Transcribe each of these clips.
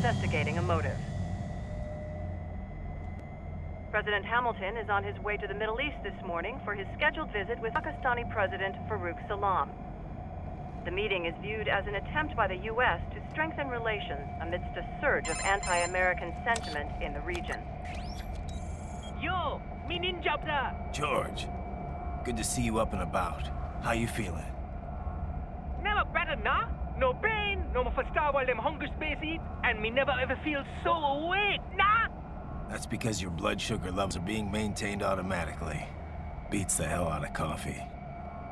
investigating a motive. President Hamilton is on his way to the Middle East this morning for his scheduled visit with Pakistani President Farouk Salam. The meeting is viewed as an attempt by the U.S. to strengthen relations amidst a surge of anti-American sentiment in the region. Yo, me ninja bra. George, good to see you up and about. How you feeling? Never better, nah? No pain, no more fasta while them hunger space eat, and me never ever feel so awake, nah? That's because your blood sugar levels are being maintained automatically. Beats the hell out of coffee.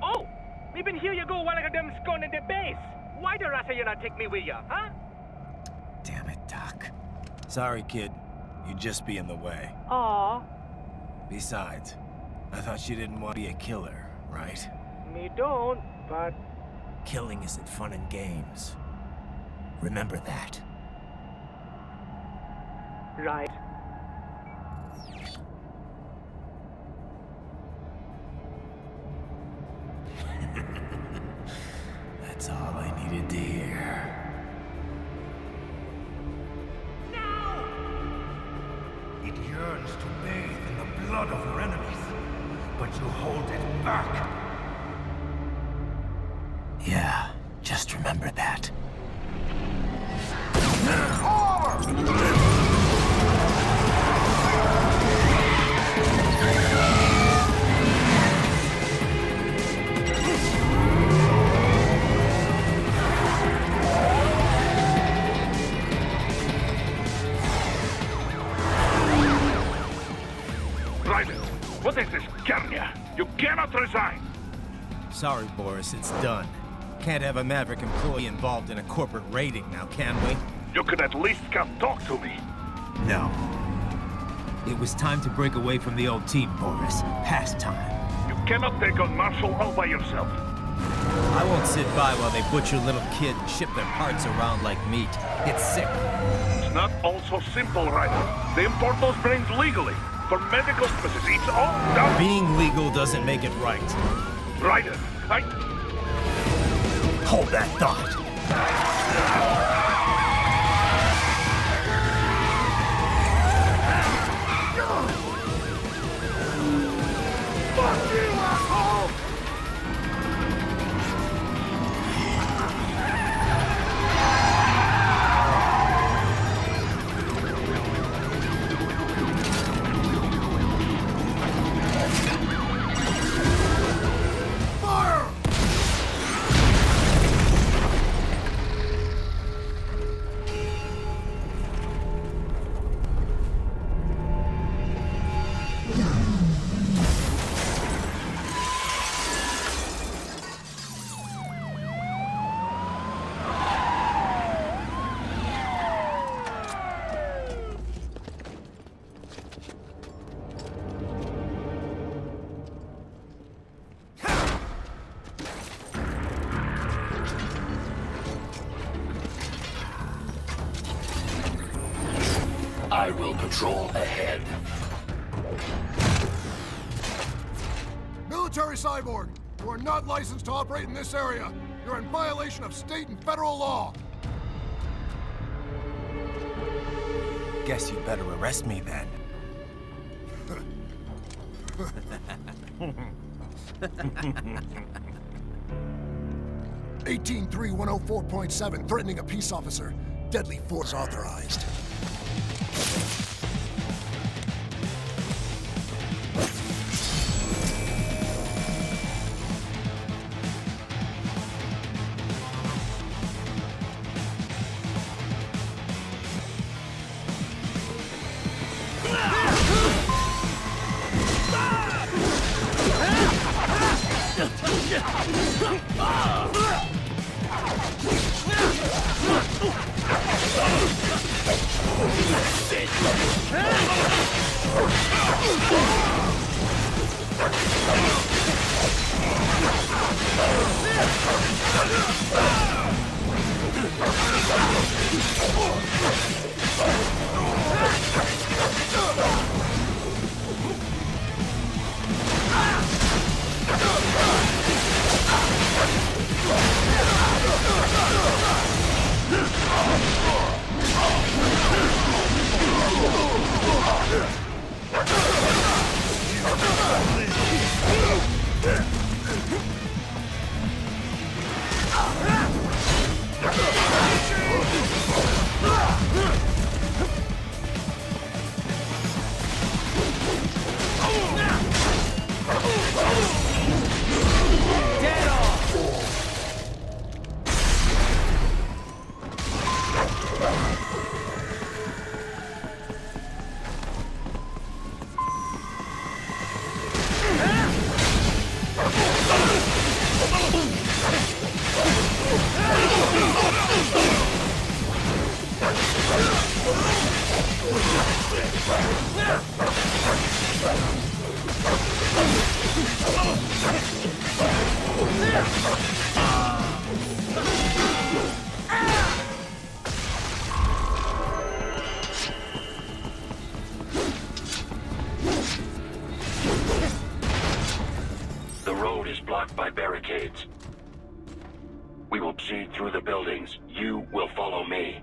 Oh, me been here you go while I got them scone in the base. Why the rasa you not take me with ya, huh? Damn it, Doc. Sorry, kid. You'd just be in the way. Aw. Besides, I thought you didn't want to be a killer, right? Me don't, but... Killing isn't fun and games. Remember that. Right. That's all I needed to hear. No! It yearns to bathe in the blood of your enemies, but you hold it back. Yeah, just remember that. Raiden, what is this, Garnia? You cannot resign! Sorry, Boris, it's done. Can't have a Maverick employee involved in a corporate raiding now, can we? You could at least come talk to me. No. It was time to break away from the old team, Boris. Past time. You cannot take on Marshall all by yourself. I won't sit by while they butcher little kid and ship their parts around like meat. It's sick. It's not all so simple, Raiden. They import those brains legally. For medical purposes, it's all done. Being legal doesn't make it right. Raiden, Hold that thought. Fuck you, asshole! I will patrol ahead. Military cyborg, you are not licensed to operate in this area. You're in violation of state and federal law. Guess you better arrest me then. 183104.7, threatening a peace officer. Deadly force authorized. The road is blocked by barricades. We will proceed through the buildings. You will follow me.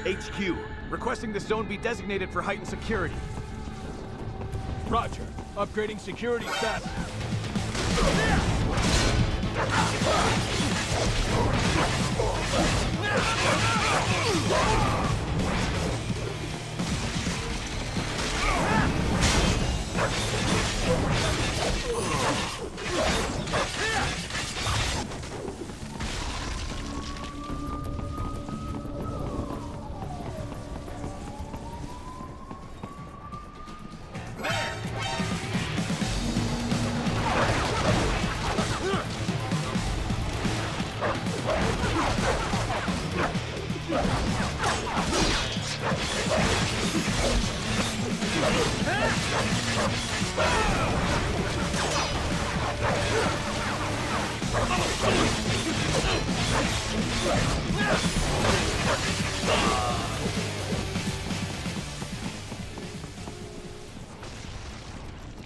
HQ, requesting the zone be designated for heightened security. Roger. Upgrading security status.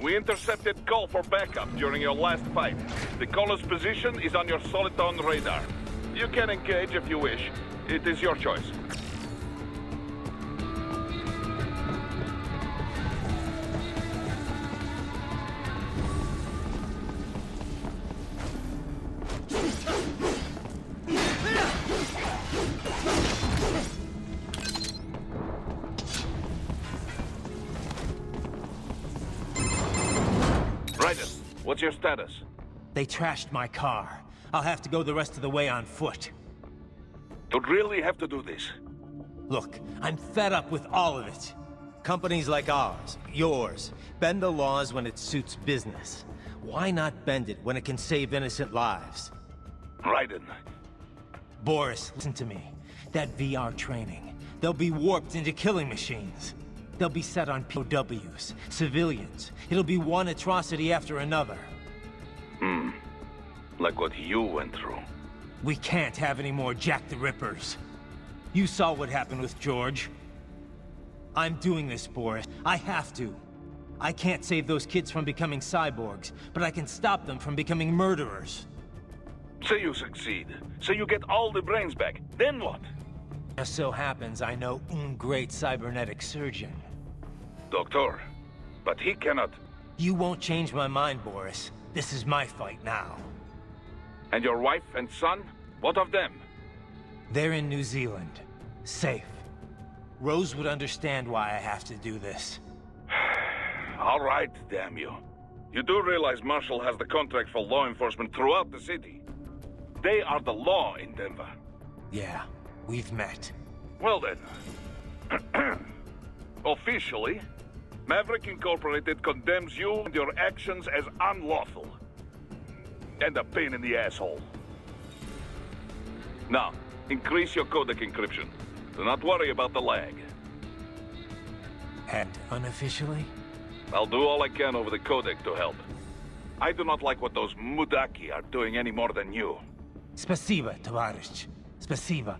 We intercepted call for backup during your last fight. The caller's position is on your Soliton radar. You can engage if you wish. It is your choice. Raiden, what's your status? They trashed my car. I'll have to go the rest of the way on foot. Don't really have to do this. Look, I'm fed up with all of it. Companies like ours, yours, bend the laws when it suits business. Why not bend it when it can save innocent lives? Raiden. Boris, listen to me. That VR training, they'll be warped into killing machines. They'll be set on POWs, civilians. It'll be one atrocity after another. Like what you went through. We can't have any more Jack the Rippers. You saw what happened with George. I'm doing this, Boris. I have to. I can't save those kids from becoming cyborgs, but I can stop them from becoming murderers. Say you succeed. Say you get all the brains back. Then what? Just so happens I know un great cybernetic surgeon. Doctor. But he cannot... You won't change my mind, Boris. This is my fight now. And your wife and son? What of them? They're in New Zealand. Safe. Rose would understand why I have to do this. All right, damn you. You do realize Marshall has the contract for law enforcement throughout the city. They are the law in Denver. Yeah, we've met. Well then. Officially, Maverick Incorporated condemns you and your actions as unlawful. And a pain in the asshole. Now, increase your codec encryption. Do not worry about the lag. And unofficially? I'll do all I can over the codec to help. I do not like what those mudaki are doing any more than you. Spasiba, товарищ. Spasiba.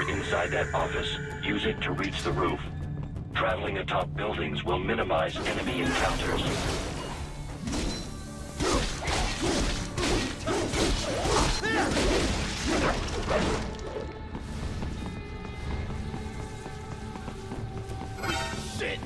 Inside that office, use it to reach the roof. Traveling atop buildings will minimize enemy encounters. Shit!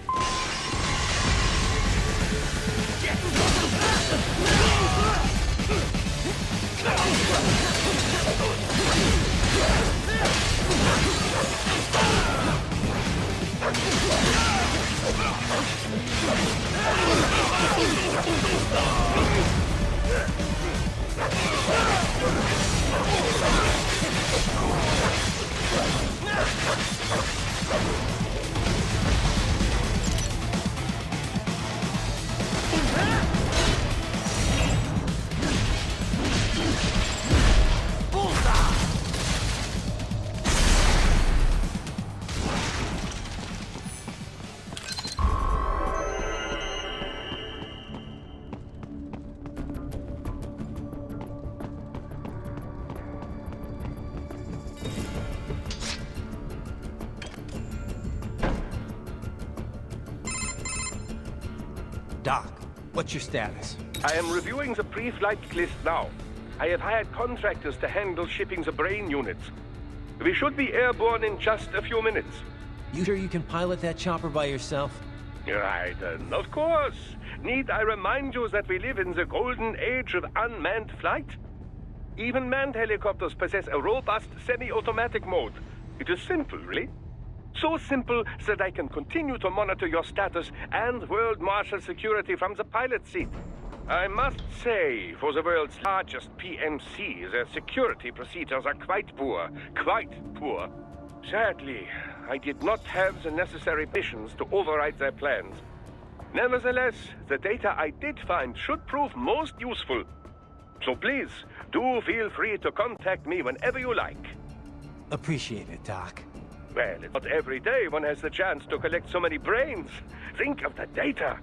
Doc, what's your status? I am reviewing the pre-flight list now. I have hired contractors to handle shipping the brain units. We should be airborne in just a few minutes. You sure you can pilot that chopper by yourself? Raiden, of course. Need I remind you that we live in the golden age of unmanned flight? Even manned helicopters possess a robust semi-automatic mode. It is simple, really. So simple that I can continue to monitor your status and world marshal security from the pilot seat. I must say, for the world's largest PMC, their security procedures are quite poor. Quite poor. Sadly, I did not have the necessary missions to override their plans. Nevertheless, the data I did find should prove most useful. So please, do feel free to contact me whenever you like. Appreciate it, Doc. Well, it's not every day one has the chance to collect so many brains. Think of the data,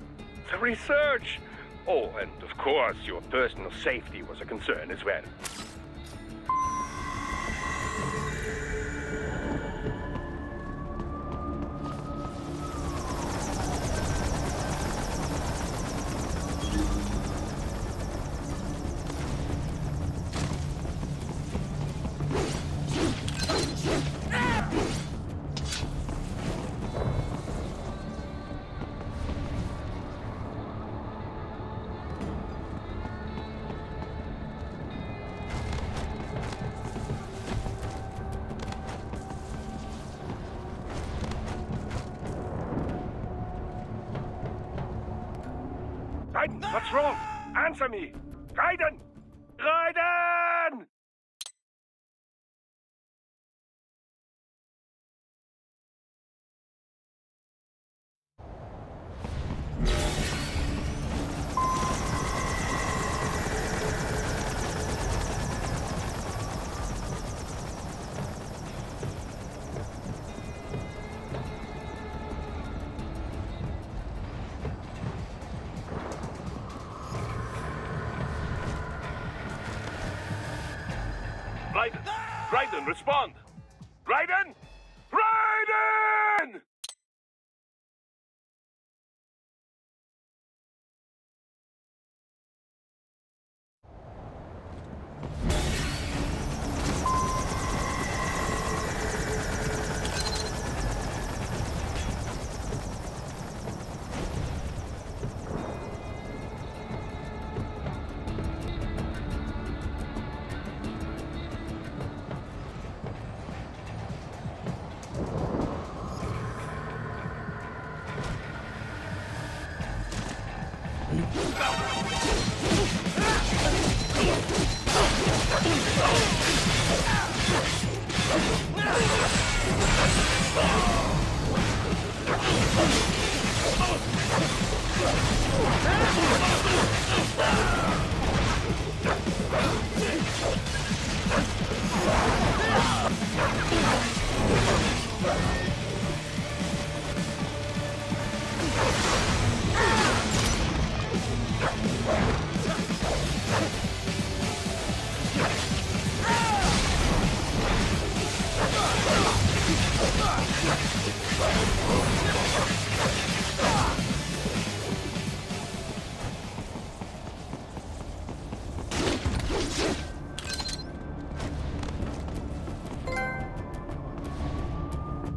the research. Oh, and of course, your personal safety was a concern as well. Raiden, what's wrong? Answer me! Raiden! Raiden! Raiden, respond! Raiden! Raiden!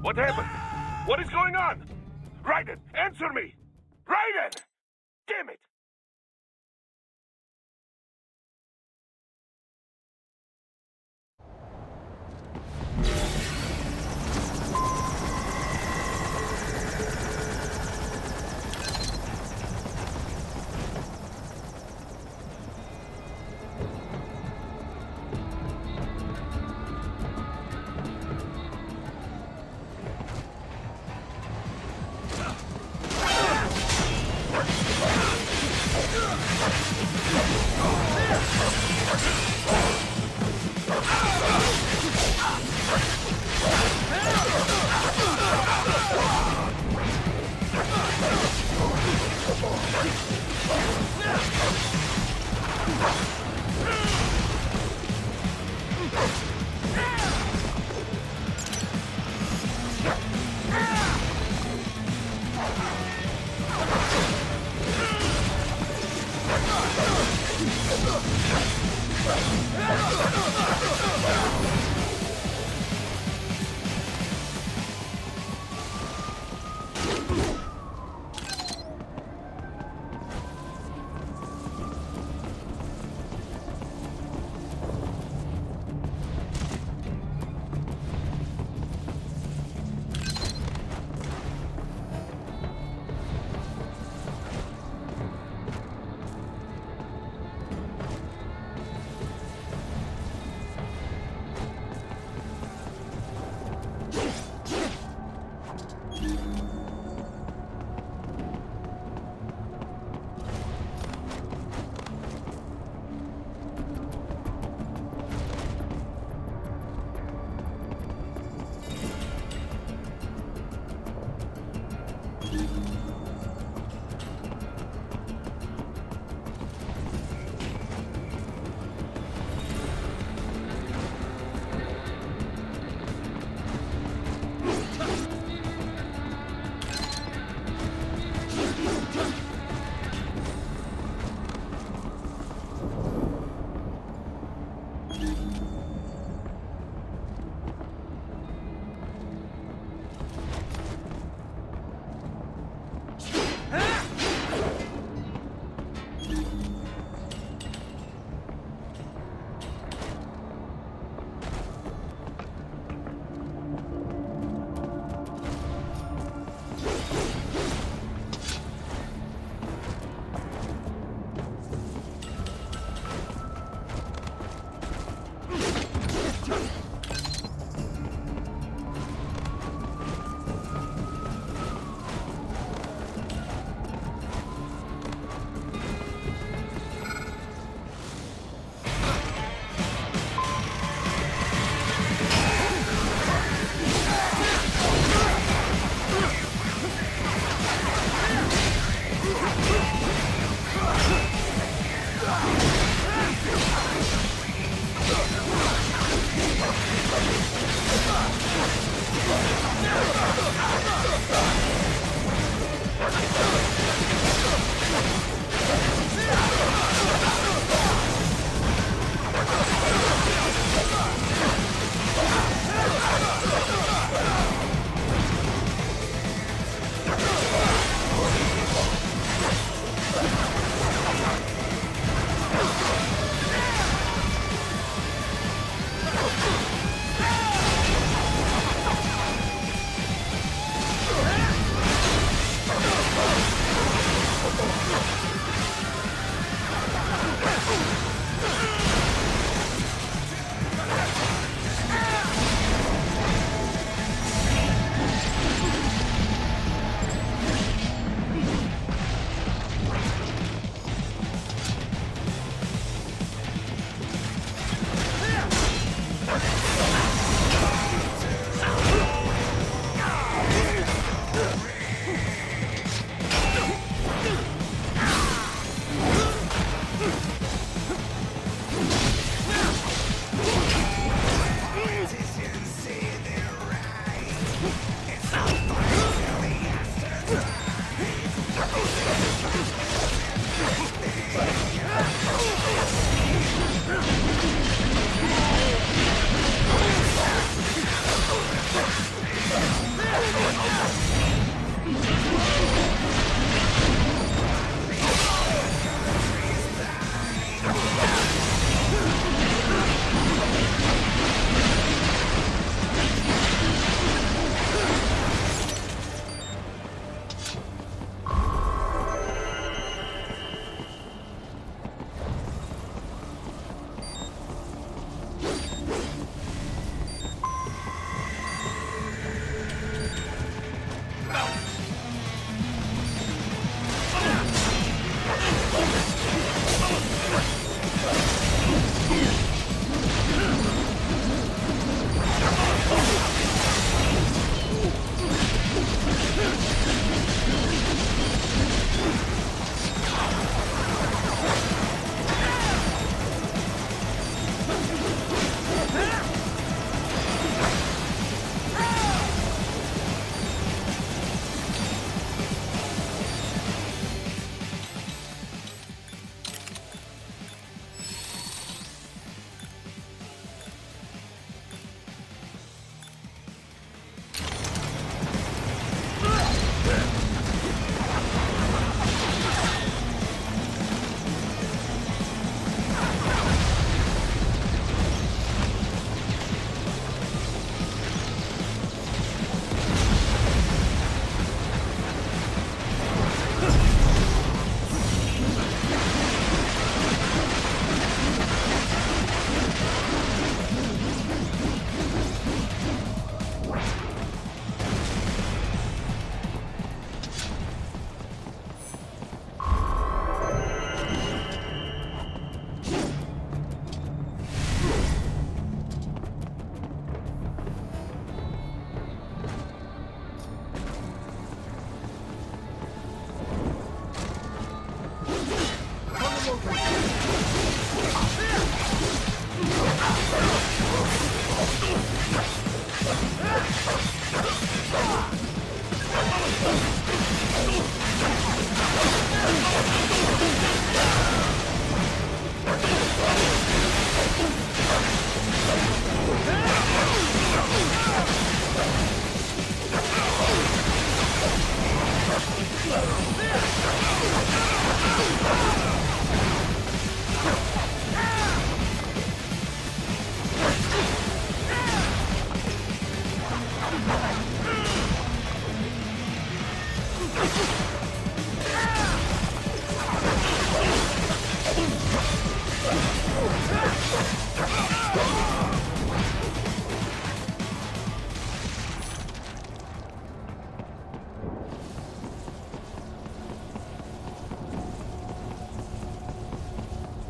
What happened? What is going on? Raiden, answer me! Raiden! Damn it!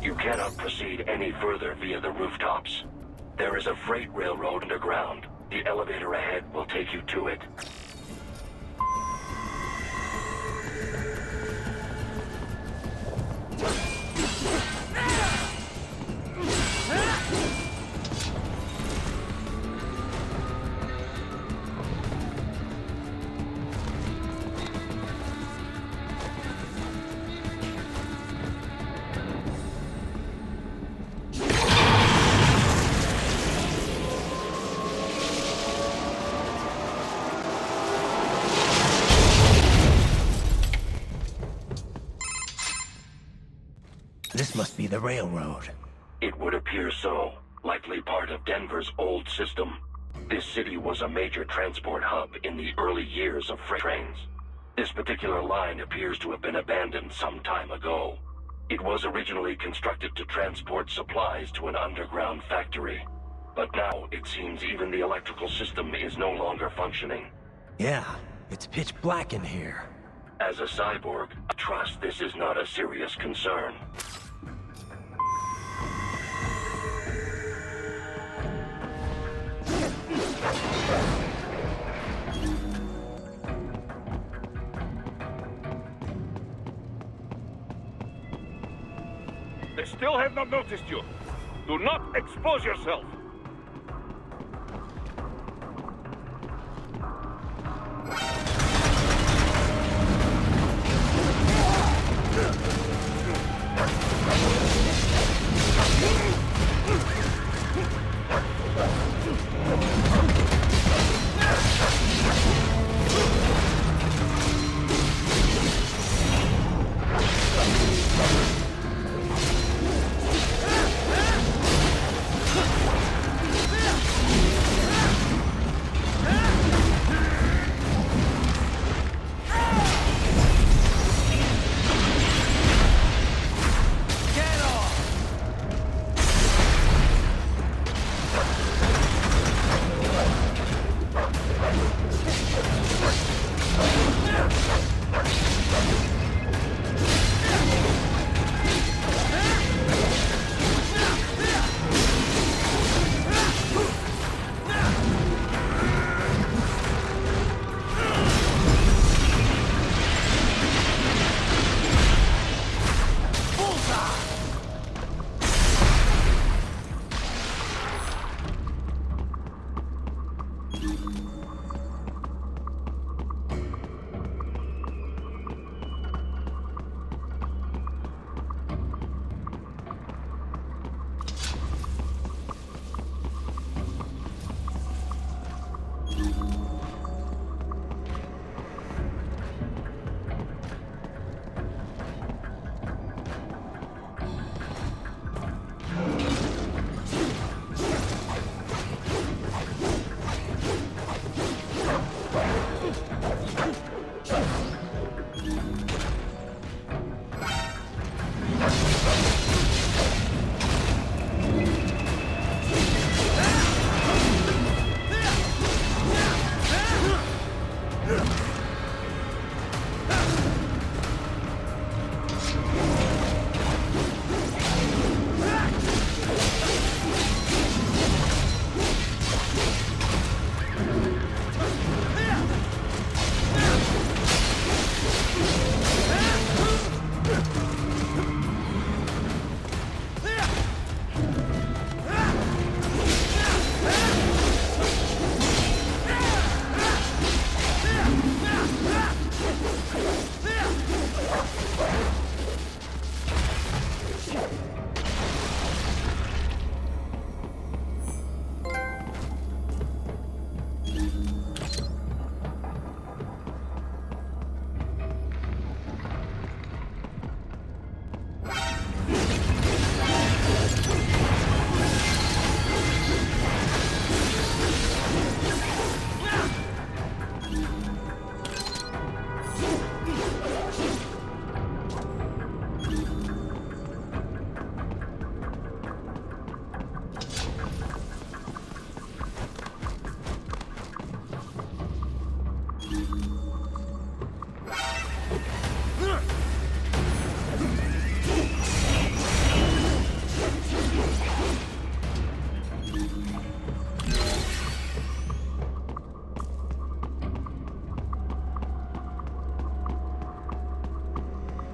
You cannot proceed any further via the rooftops. There is a freight railroad underground. The elevator ahead will take you to it. This must be the railroad. It would appear so. Likely part of Denver's old system. This city was a major transport hub in the early years of freight trains. This particular line appears to have been abandoned some time ago. It was originally constructed to transport supplies to an underground factory. But now, it seems even the electrical system is no longer functioning. Yeah, it's pitch black in here. As a cyborg, I trust this is not a serious concern. They still have not noticed you. Do not expose yourself.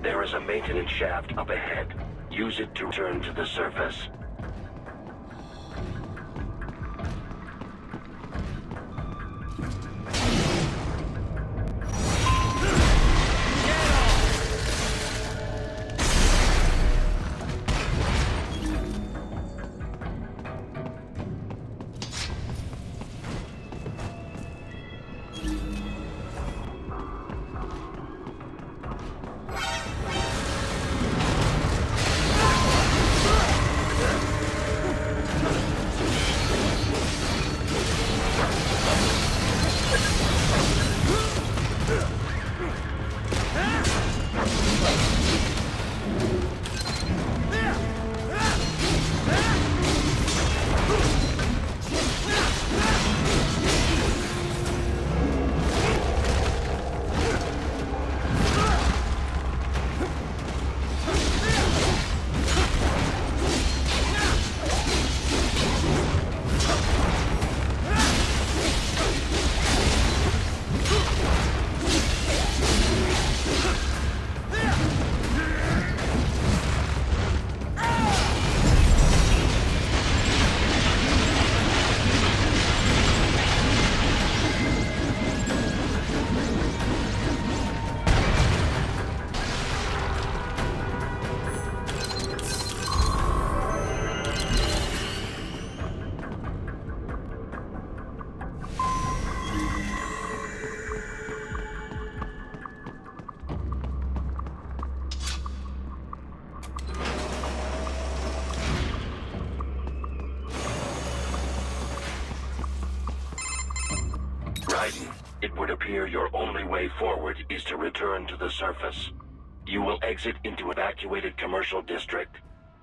There is a maintenance shaft up ahead. Use it to return to the surface. Raiden, it would appear your only way forward is to return to the surface. You will exit into evacuated commercial district.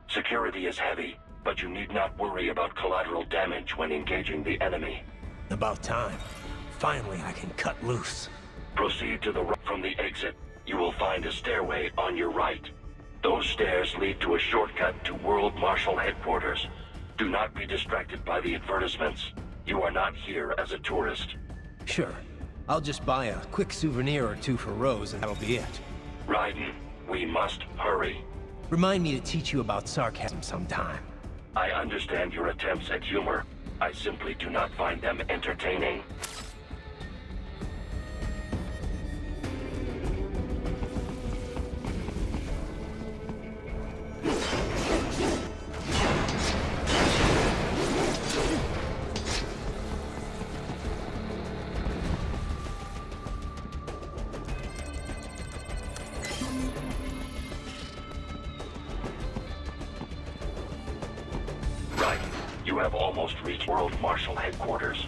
Security is heavy, but you need not worry about collateral damage when engaging the enemy. About time. Finally, I can cut loose. Proceed to the right from the exit. You will find a stairway on your right. Those stairs lead to a shortcut to World Marshal Headquarters. Do not be distracted by the advertisements. You are not here as a tourist. Sure. I'll just buy a quick souvenir or two for Rose and that'll be it. Raiden, we must hurry. Remind me to teach you about sarcasm sometime. I understand your attempts at humor. I simply do not find them entertaining. Right. You have almost reached World Marshal Headquarters.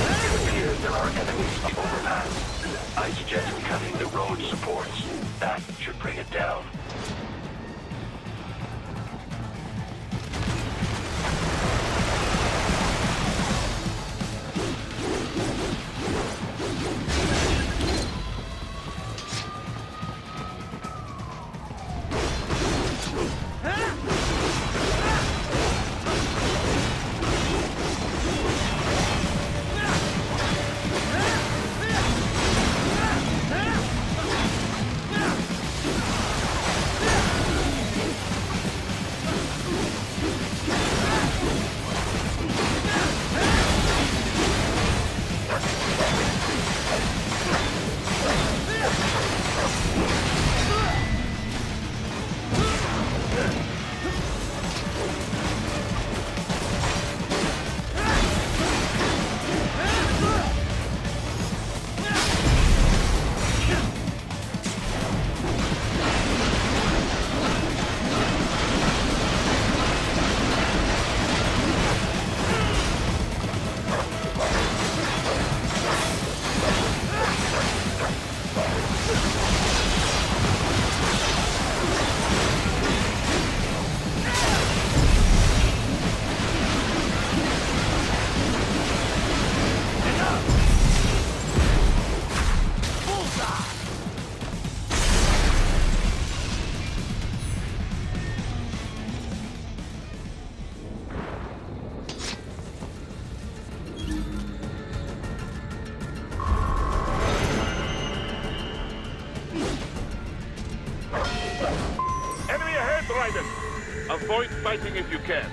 It appears there are enemies up overpass. I suggest cutting the road supports. That should bring it down. Avoid fighting if you can.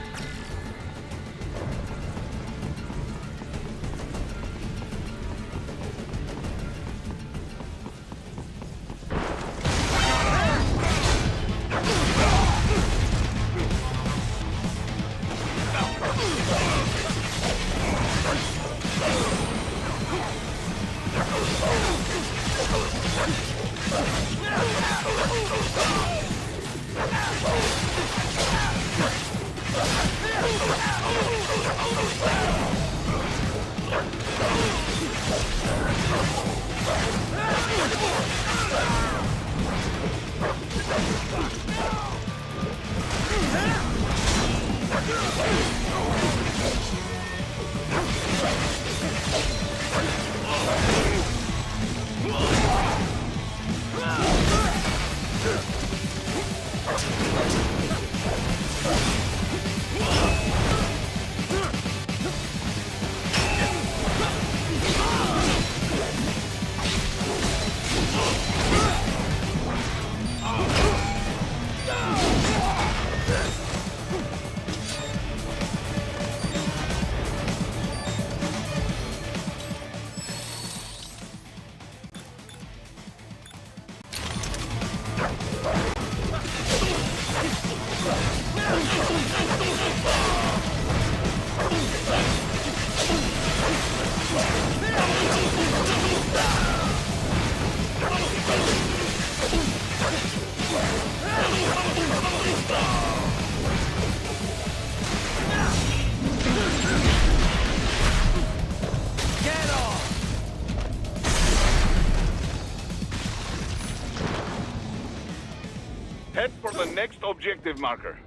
Head for the next objective marker.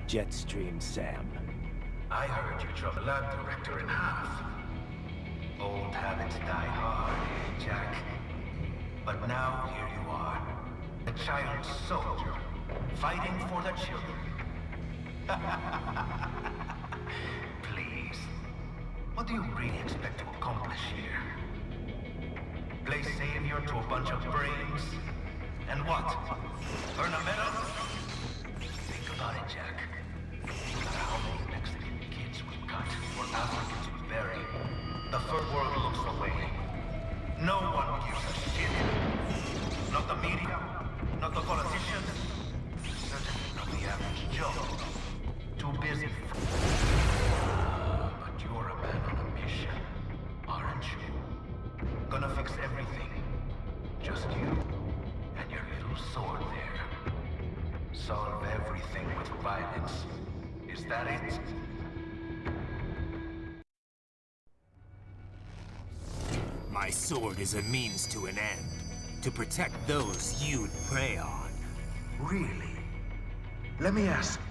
Jetstream, Sam. I heard you drop the lab director in half. Old habits die hard, Jack. But now here you are, a child soldier, fighting for the children. Please, what do you really expect to accomplish here? Play savior to a bunch of brains? And what? Earn a medal? Think about it, Jack. No matter how many Mexican kids we cut, or Africans we bury, the third world looks away. No one gives a shit. Not the media, not the politicians, certainly not the average Joe. Too busy. But you're a man on a mission, aren't you? Gonna fix everything. Just you and your little sword there. solve everything with violence. Is that it? My sword is a means to an end. To protect those you'd prey on. Really? Let me ask you.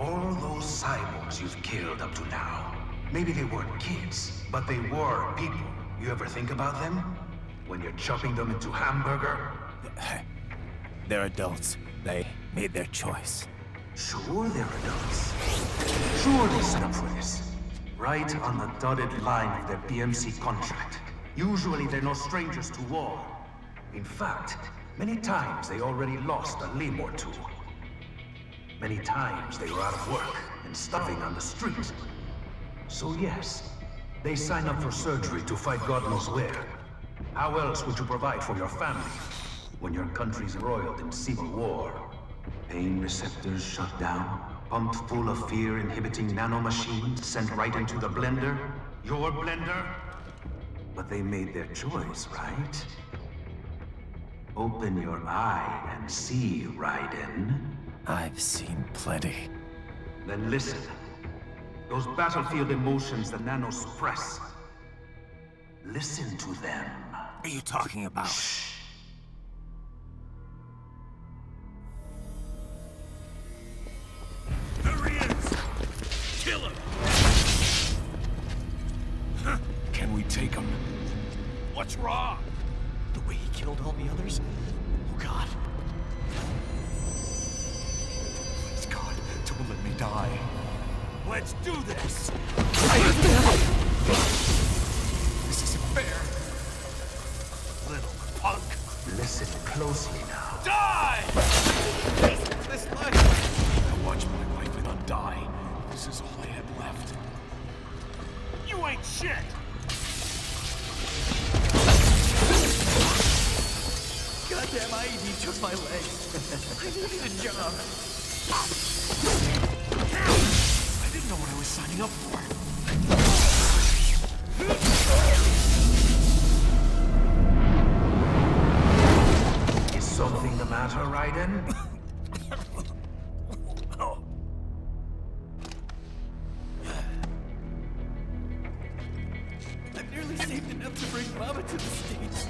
All those cyborgs you've killed up to now, maybe they weren't kids, but they were people. You ever think about them? When you're chopping them into hamburger? They're adults. They made their choice. Sure they're adults. Sure they signed up for this. Right on the dotted line of their BMC contract. Usually they're no strangers to war. In fact, many times they already lost a limb or two. Many times they were out of work and starving on the street. So yes, they sign up for surgery to fight God knows where. How else would you provide for your family when your country's embroiled in civil war? Pain receptors shut down, pumped full of fear-inhibiting nanomachines sent right into the blender? Your blender? But they made their choice, right? Open your eye and see, Raiden. I've seen plenty. Then listen. Those battlefield emotions that nanos suppress. Listen to them. What are you talking about? Shh. There he is! Kill him! Can we take him? What's wrong? The way he killed all the others? Oh God. Please God, don't let me die. Let's do this! This isn't fair. Little punk! Listen closely now. Die! This life. I watched my wife and I die. This is all I had left. You ain't shit! Goddamn IED took my legs. I needed a job. I didn't know what I was signing up for. Is something the matter, Raiden? I've nearly saved enough to bring Mama to the States.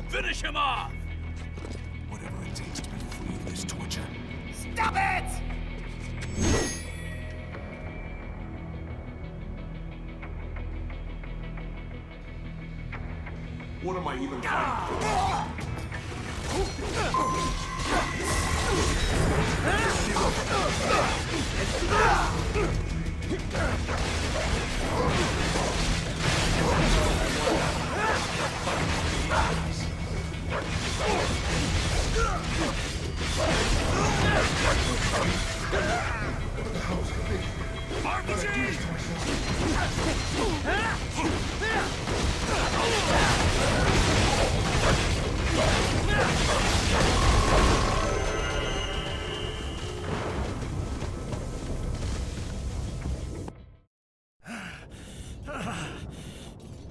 Finish him off! Whatever it takes to be free of this torture. Stop it! What am I even fighting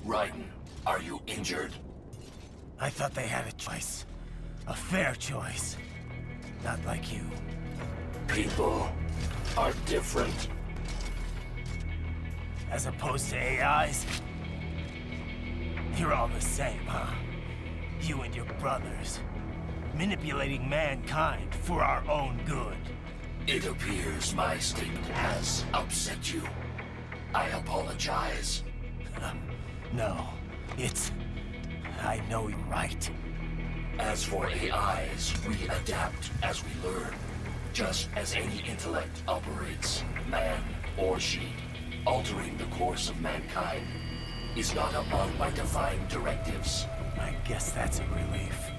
Raiden, are you injured? I thought they had a choice. A fair choice. Not like you. People are different. As opposed to AIs? You're all the same, huh? You and your brothers. Manipulating mankind for our own good. It appears my statement has upset you. I apologize. No, it's... I know you're right. As for AIs, we adapt as we learn. Just as any intellect operates, man or she, altering the course of mankind is not among my divine directives. I guess that's a relief.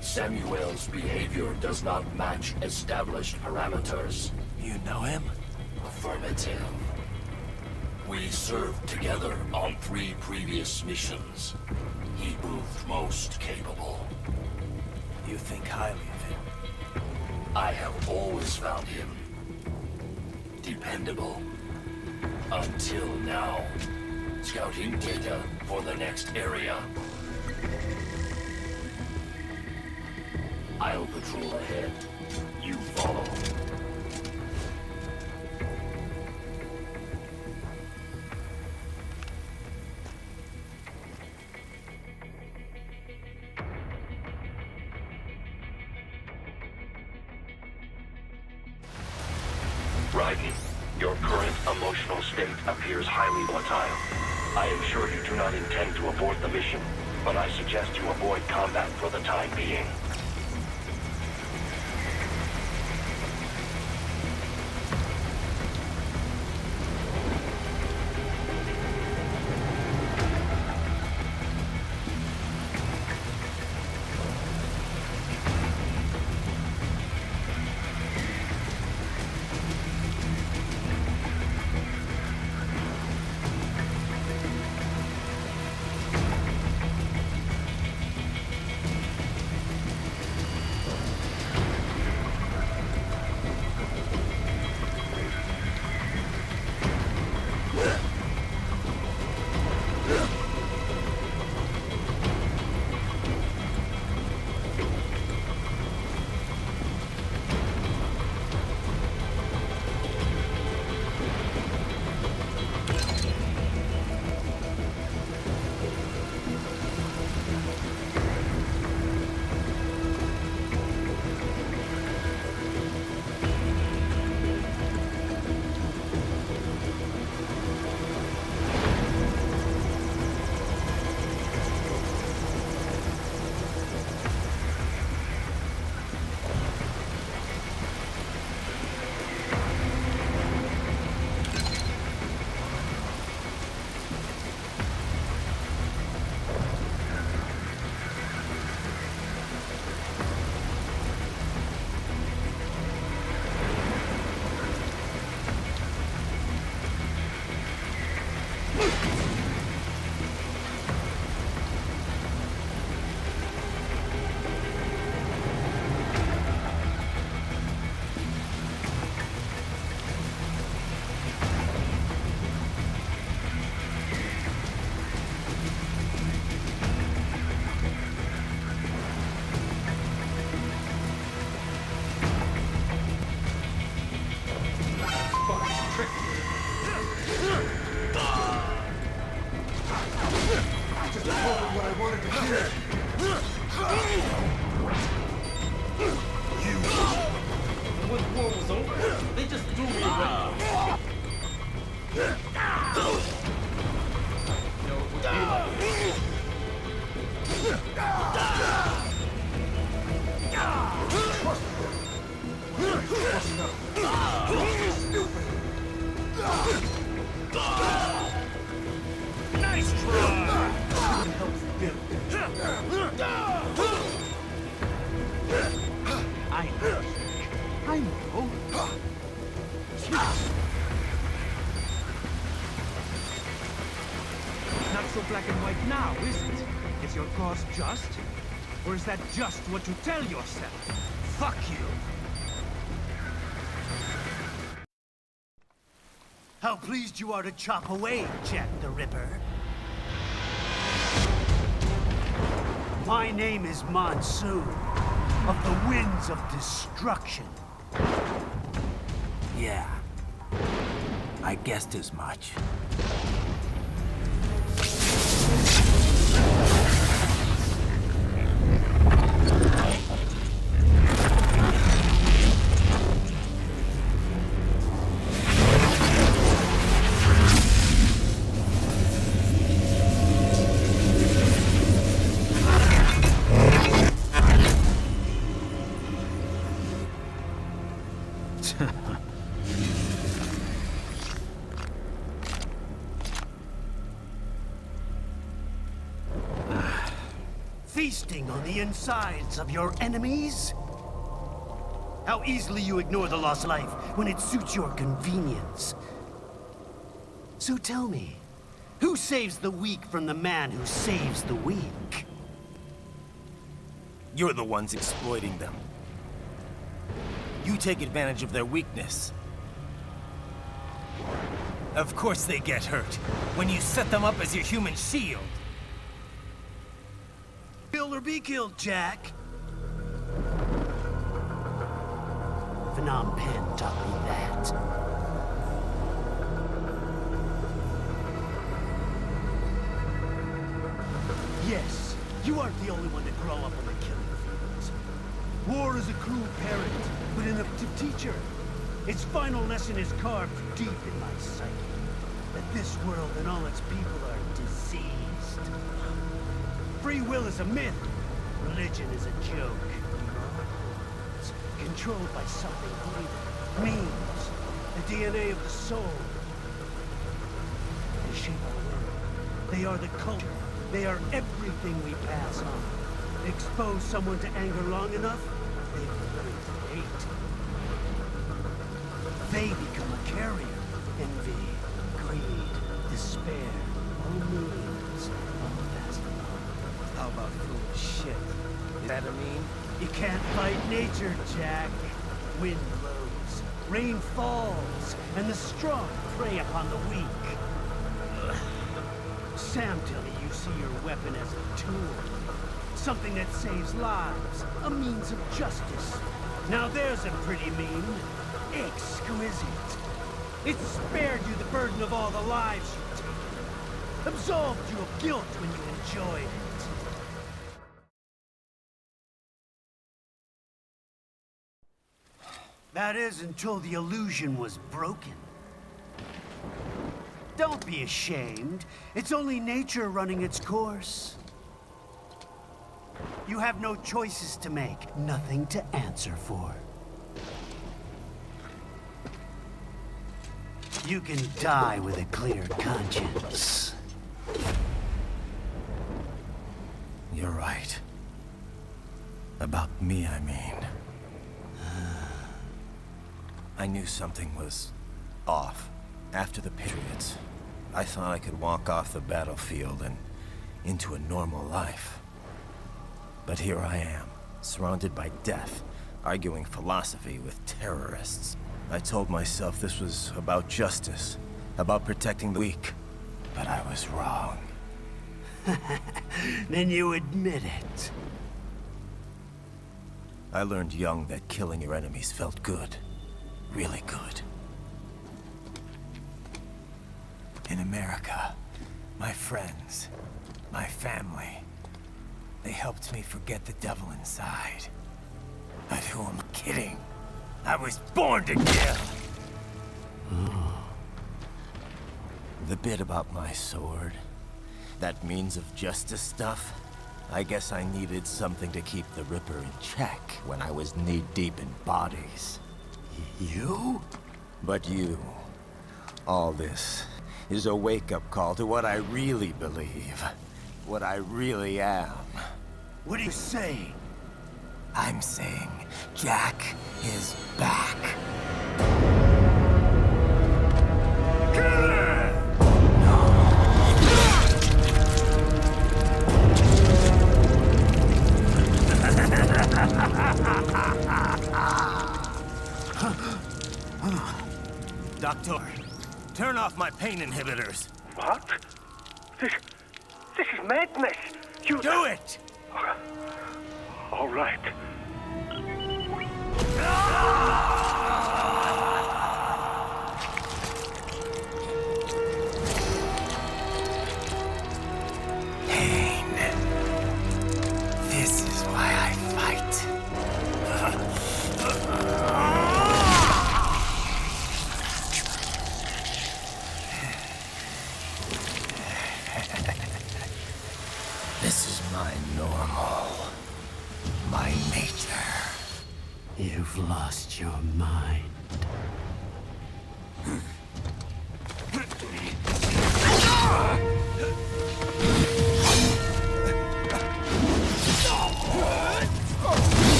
Samuel's behavior does not match established parameters. You know him? Affirmative. We served together on 3 previous missions. He proved most capable. You think highly of him? I have always found him dependable. Until now. Scouting data for the next area. I'll patrol ahead. You follow. Raiden, your current emotional state appears highly volatile. I am sure you do not intend to abort the mission, but I suggest you avoid combat for the time being. Just? Or is that just what you tell yourself? Fuck you! How pleased you are to chop away, Jack the Ripper. My name is Monsoon, of the Winds of Destruction. Yeah, I guessed as much. Feasting on the insides of your enemies? How easily you ignore the lost life when it suits your convenience. So tell me, who saves the weak from the man who saves the weak? You're the ones exploiting them. You take advantage of their weakness. Of course they get hurt, when you set them up as your human shield. Kill or be killed, Jack. Phnom Penh taught me that. Yes, you aren't the only one to grow up on the killing fields. War is a cruel parent, but an effective teacher. Its final lesson is carved deep in my psyche. That this world and all its people are diseased. Free will is a myth. Religion is a joke. It's controlled by something greater. Memes. The DNA of the soul. They shape our world. They are the culture. They are everything we pass on. Expose someone to anger long enough, they will learn to hate. They become a carrier. Envy, greed, despair, all means, all fast along. How about foolish shit? Is that a meme? You can't fight nature, Jack. Wind blows, rain falls, and the strong prey upon the weak. Sam tell me you see your weapon as a tool. Something that saves lives, a means of justice. Now there's a pretty meme. Exquisite. It spared you the burden of all the lives you've taken. Absolved you of guilt when you enjoyed it. That is until the illusion was broken. Don't be ashamed. It's only nature running its course. You have no choices to make, nothing to answer for. You can die with a clear conscience. You're right. About me, I mean. I knew something was off. After the Patriots, I thought I could walk off the battlefield and into a normal life. But here I am, surrounded by death, arguing philosophy with terrorists. I told myself this was about justice, about protecting the weak. But I was wrong. Then you admit it. I learned young that killing your enemies felt good. Really good. In America, my friends, my family, they helped me forget the devil inside. But who am I kidding? I was born to kill! The bit about my sword, that means of justice stuff, I guess I needed something to keep the Ripper in check when I was knee-deep in bodies. You? But you, all this, is a wake-up call to what I really believe. What I really am. What do you say? I'm saying Jack is back. Doctor, turn off my pain inhibitors. What? This is madness. You do it! All right. Pain. This is why I fight. This is my normal. My nature. You've lost your mind.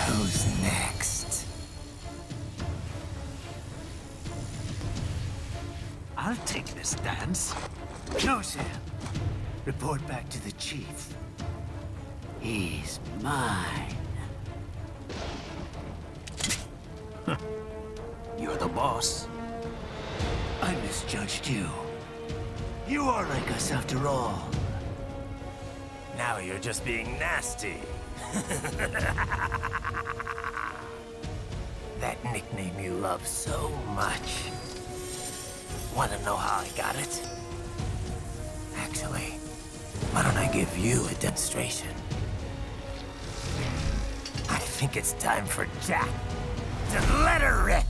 Who's next? I'll take this dance. No, Sam. Report back to the chief. He's mine. You're the boss. I misjudged you. You are like us after all. Now you're just being nasty. That nickname you love so much. Want to know how I got it? Actually, why don't I give you a demonstration? I think it's time for Jack to let her rip.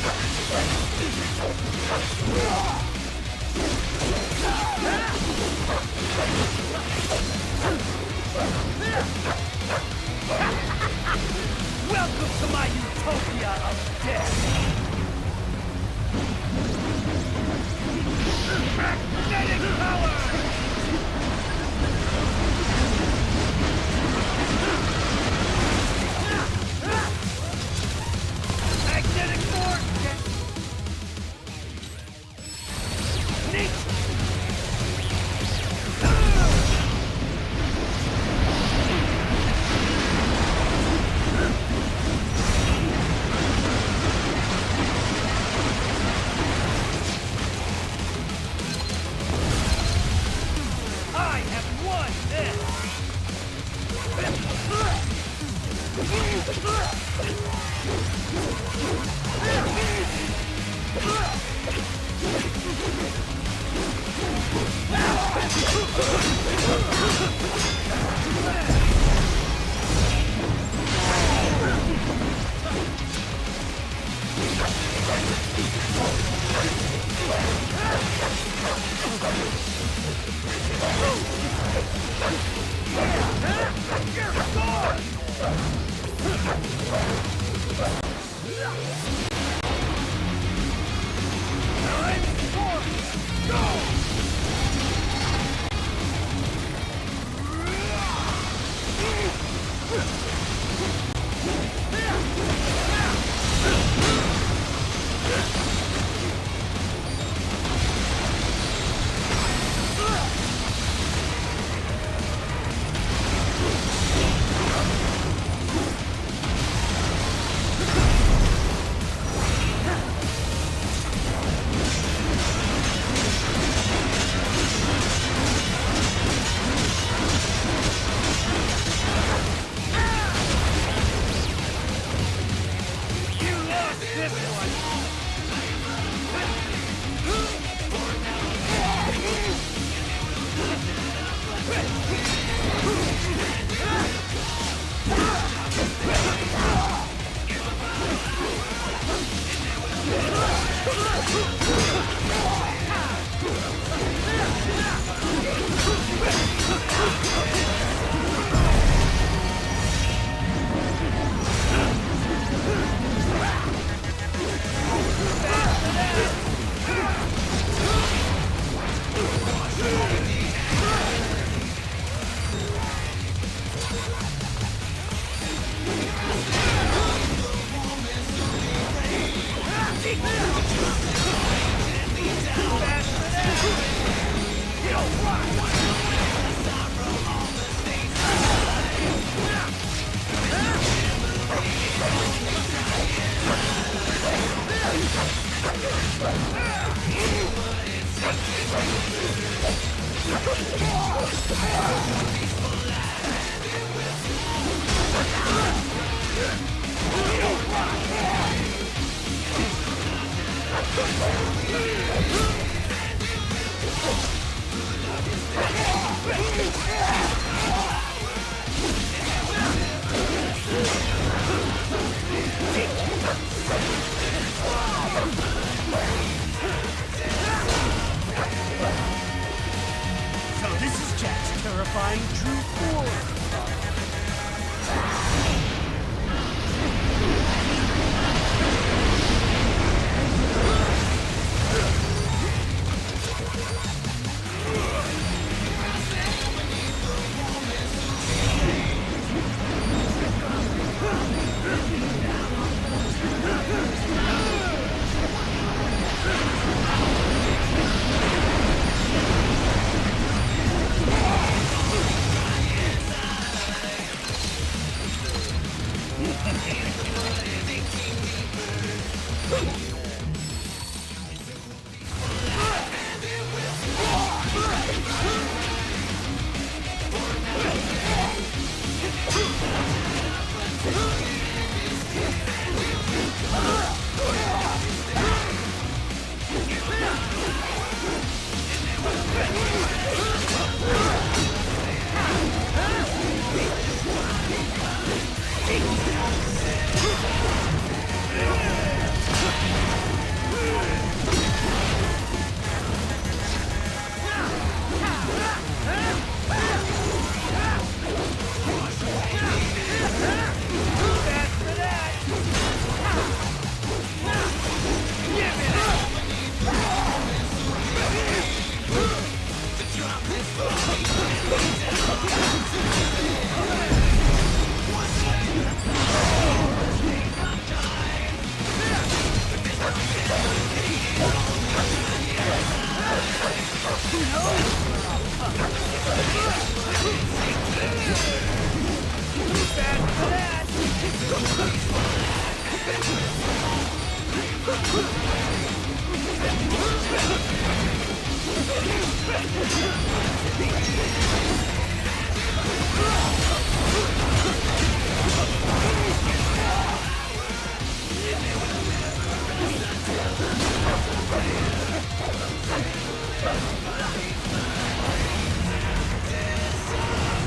Welcome to my utopia of death! Magnetic power! Magnetic force!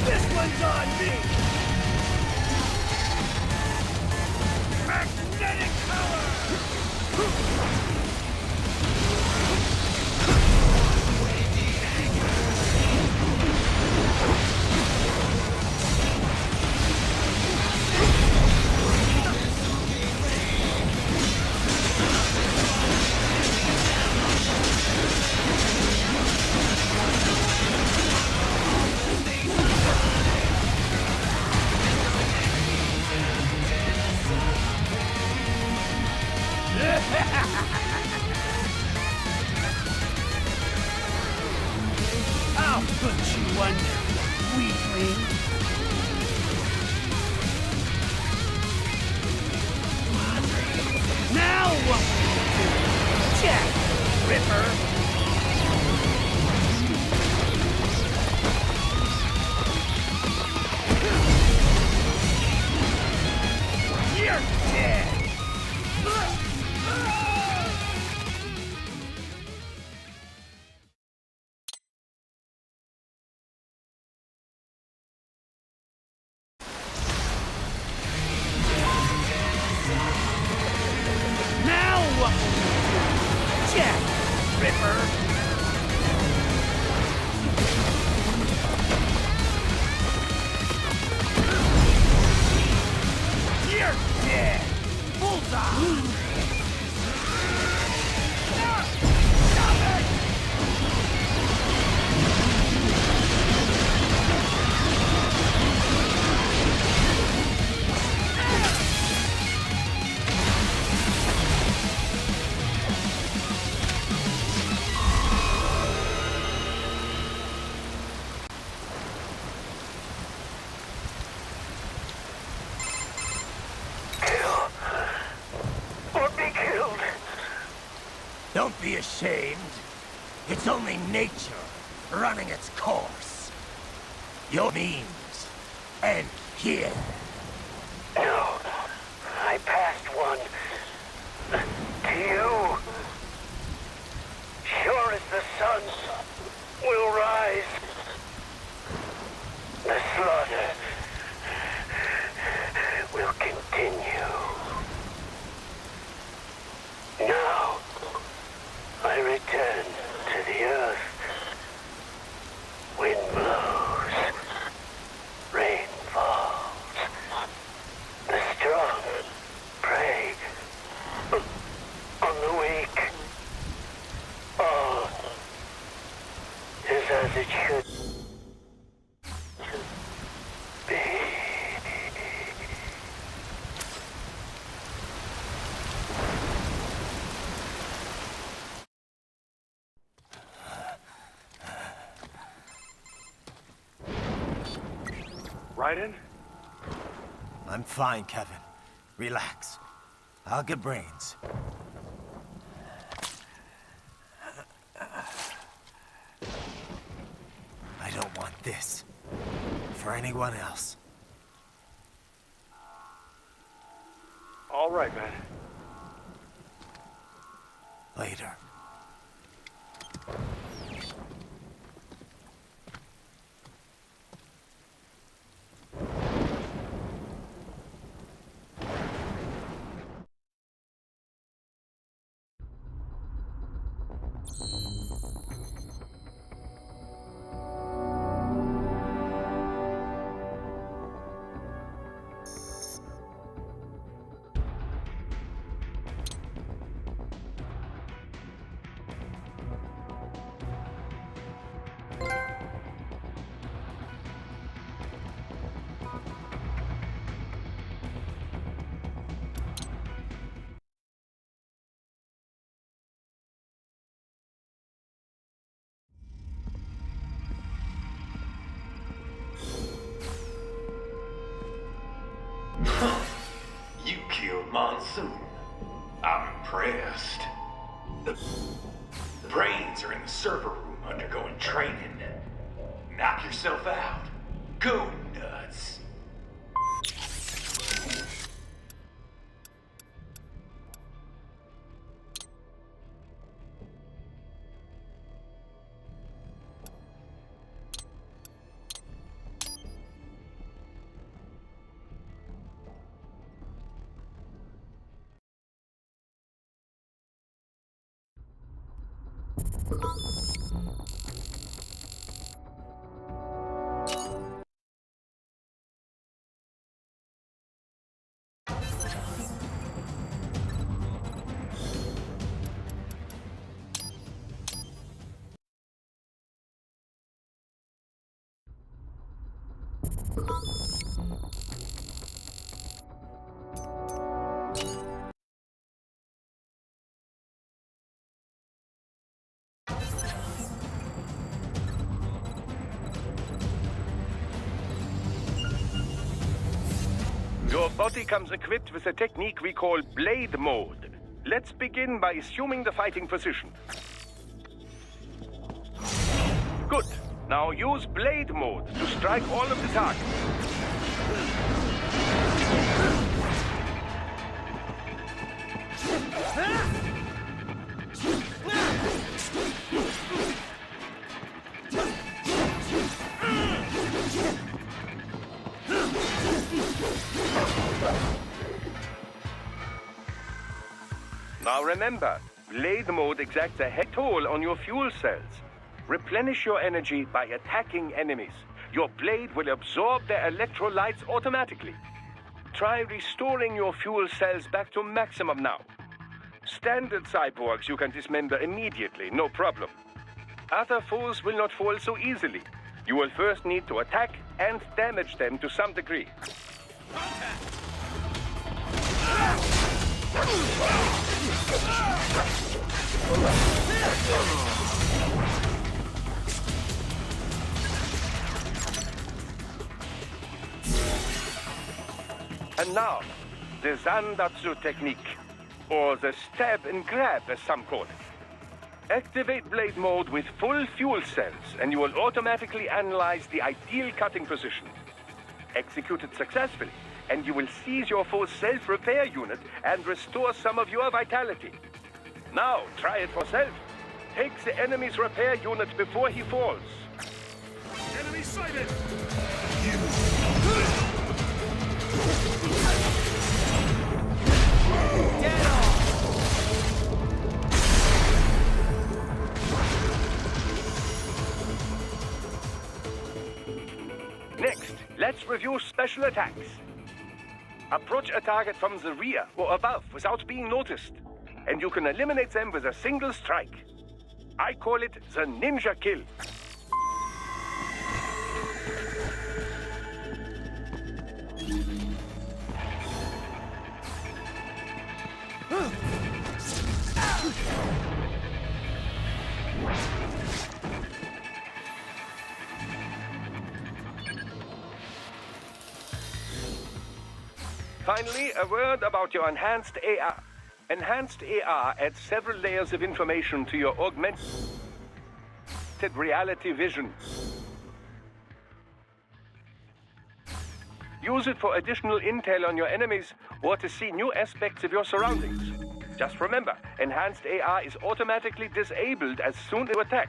This one's on me! Magnetic power! I'll put you under, weakling. Now what will you do? Jack the Ripper! You're dead! Now what will you do? Jack the Ripper! You're dead! Bullseye! Stop it! Or be killed. Don't be ashamed. It's only nature running its course. Your means end here. No, I passed one. To you. Sure as the sun will rise. The slaughter will continue. Now, I return to the earth. Wind blows. Rain falls. The strong prey on the weak. All is as it should be. Raiden? I'm fine, Kevin. Relax. I'll get brains. I don't want this. For anyone else. All right, man. Later. You killed Monsoon. I'm impressed. The brains are in the server room Undergoing training. Knock yourself out. Go nuts. Your body comes equipped with a technique we call blade mode. Let's begin by assuming the fighting position. Good. Now use blade mode to strike all of the targets. Now remember, blade mode exacts a heavy toll on your fuel cells. Replenish your energy by attacking enemies. Your blade will absorb their electrolytes automatically. Try restoring your fuel cells back to maximum now. Standard cyborgs you can dismember immediately, no problem. Other foes will not fall so easily. You will first need to attack and damage them to some degree. And now, the Zandatsu technique, or the stab and grab as some call it. Activate blade mode with full fuel cells and you will automatically analyze the ideal cutting position. Execute it successfully and you will seize your foe's self-repair unit and restore some of your vitality. Now, try it for yourself. Take the enemy's repair unit before he falls. Enemy sighted! Dead on! Next, let's review special attacks. Approach a target from the rear or above without being noticed, and you can eliminate them with a single strike. I call it the ninja kill. Finally, a word about your enhanced AR. Enhanced AR adds several layers of information to your augmented reality vision. Use it for additional intel on your enemies or to see new aspects of your surroundings. Just remember, enhanced AR is automatically disabled as soon as you attack.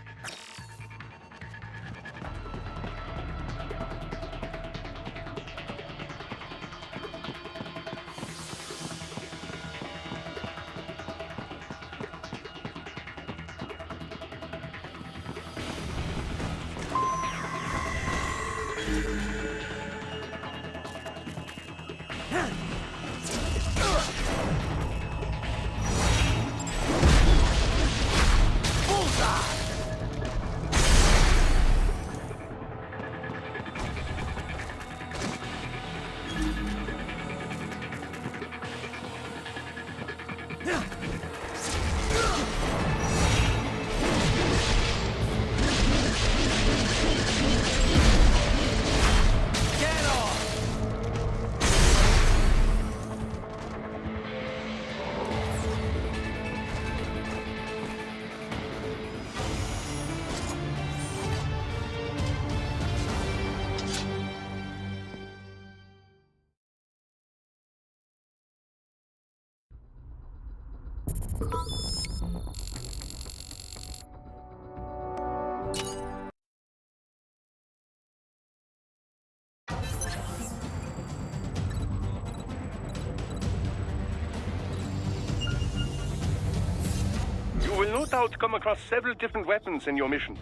You will no doubt come across several different weapons in your missions.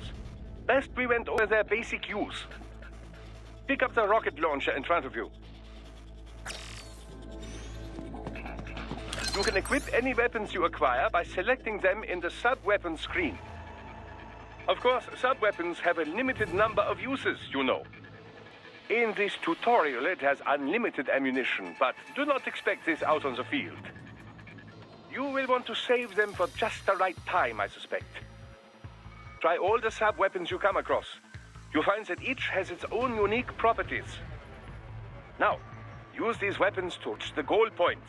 Best we went over their basic use. Pick up the rocket launcher in front of you. You can equip any weapons you acquire by selecting them in the sub-weapon screen. Of course, sub-weapons have a limited number of uses, you know. In this tutorial, it has unlimited ammunition, but do not expect this out on the field. You will want to save them for just the right time, I suspect. Try all the sub-weapons you come across. You'll find that each has its own unique properties. Now, use these weapons to reach the goal point.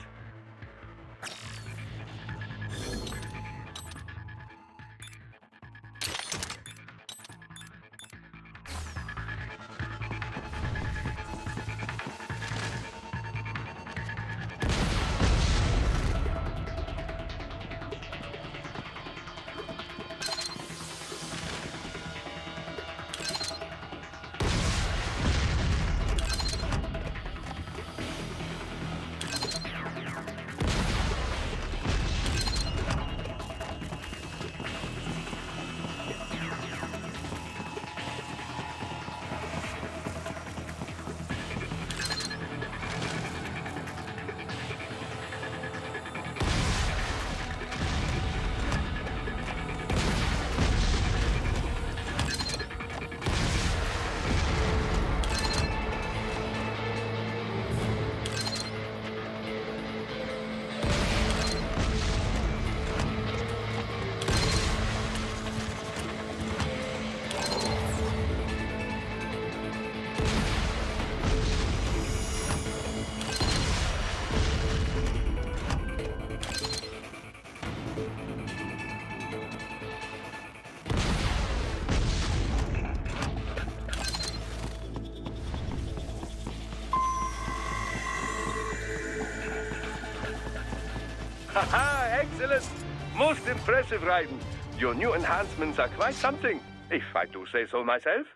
Haha, excellent! Most impressive, Raiden. Your new enhancements are quite something, if I do say so myself.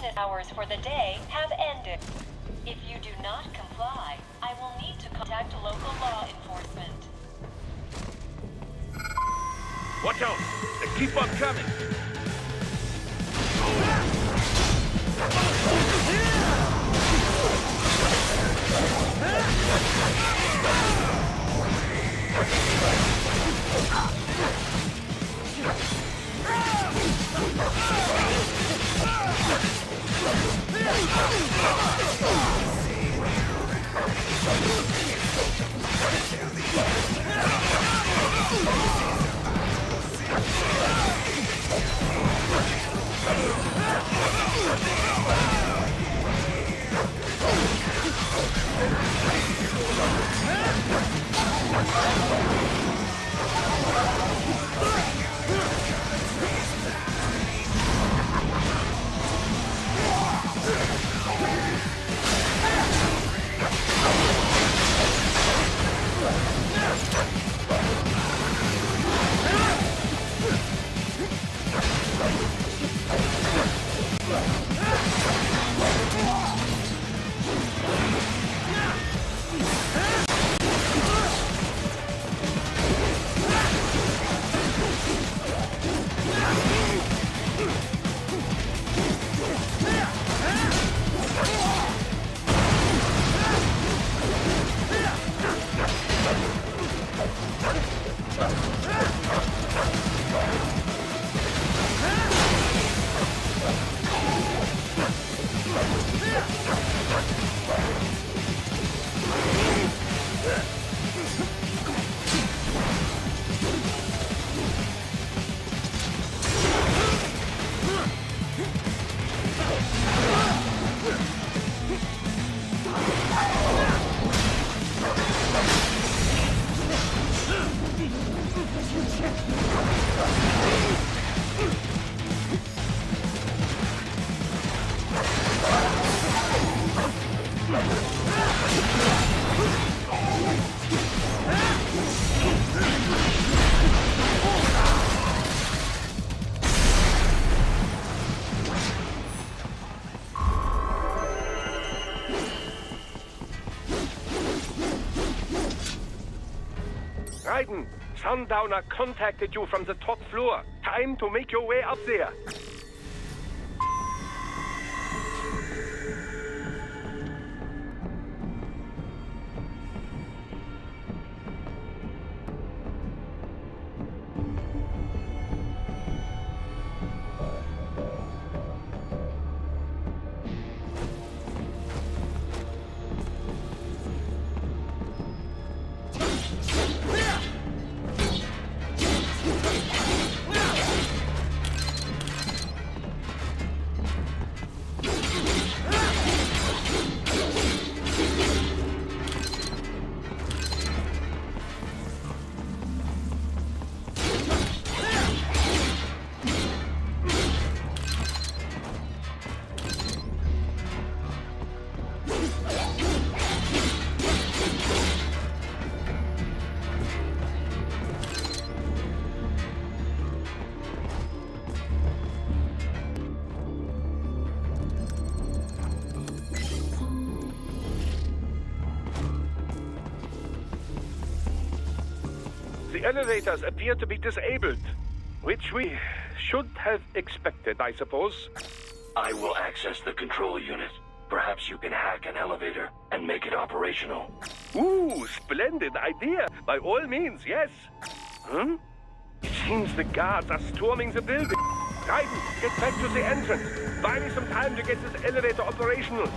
business hours for the day have ended. If you do not comply, I will need to contact local law enforcement. Watch out! They keep on coming! Raiden, Sundowner contacted you from the top floor. Time to make your way up there. The elevators appear to be disabled, which we should have expected, I suppose. I will access the control unit. Perhaps you can hack an elevator and make it operational. Ooh, splendid idea. By all means, yes. It seems the guards are storming the building. Raiden, get back to the entrance. Buy me some time to get this elevator operational.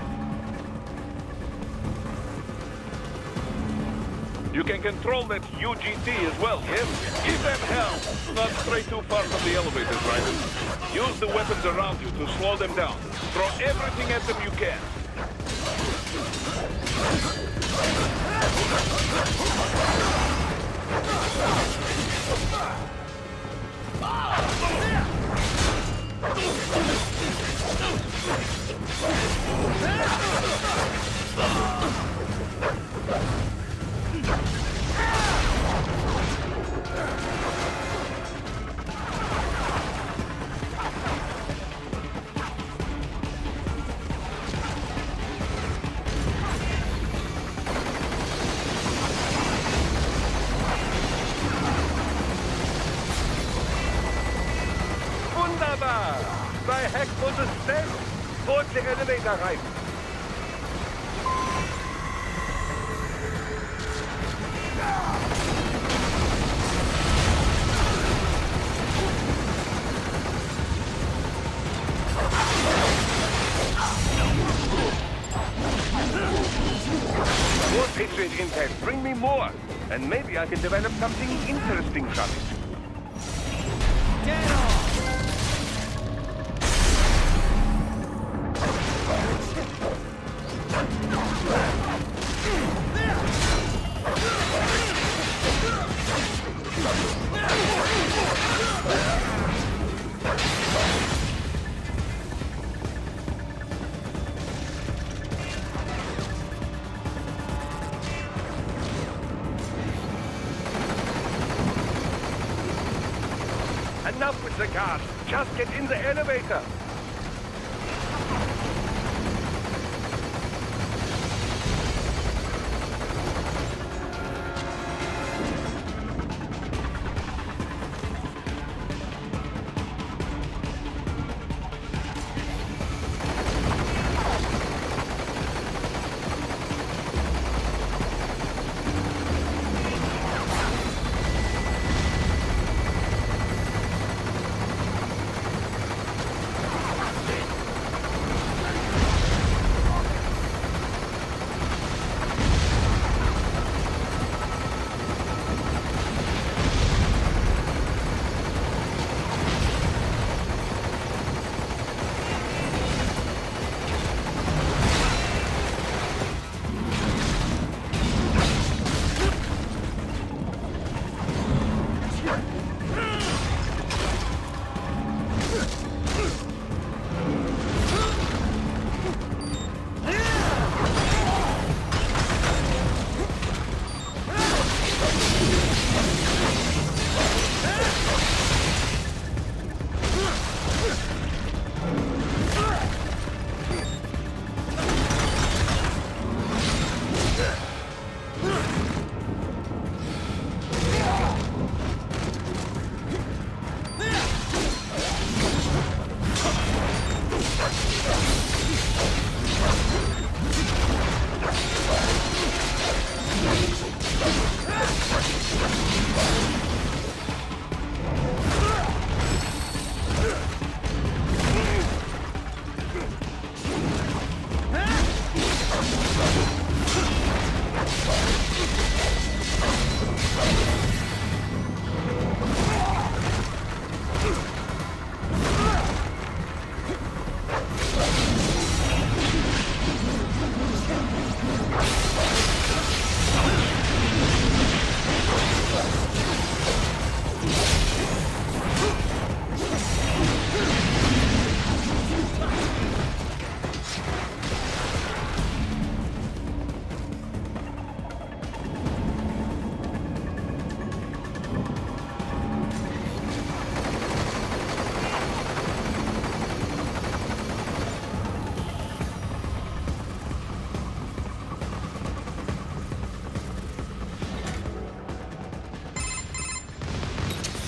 You can control that UGT as well, yes? Give them hell! Not stray too far from the elevators, Raiden. Use the weapons around you to slow them down. Throw everything at them you can. towards the elevator, Raiden. More Patriot intel. Bring me more. And maybe I can develop something interesting from it. Get on! Enough with the guards. Just get in the elevator.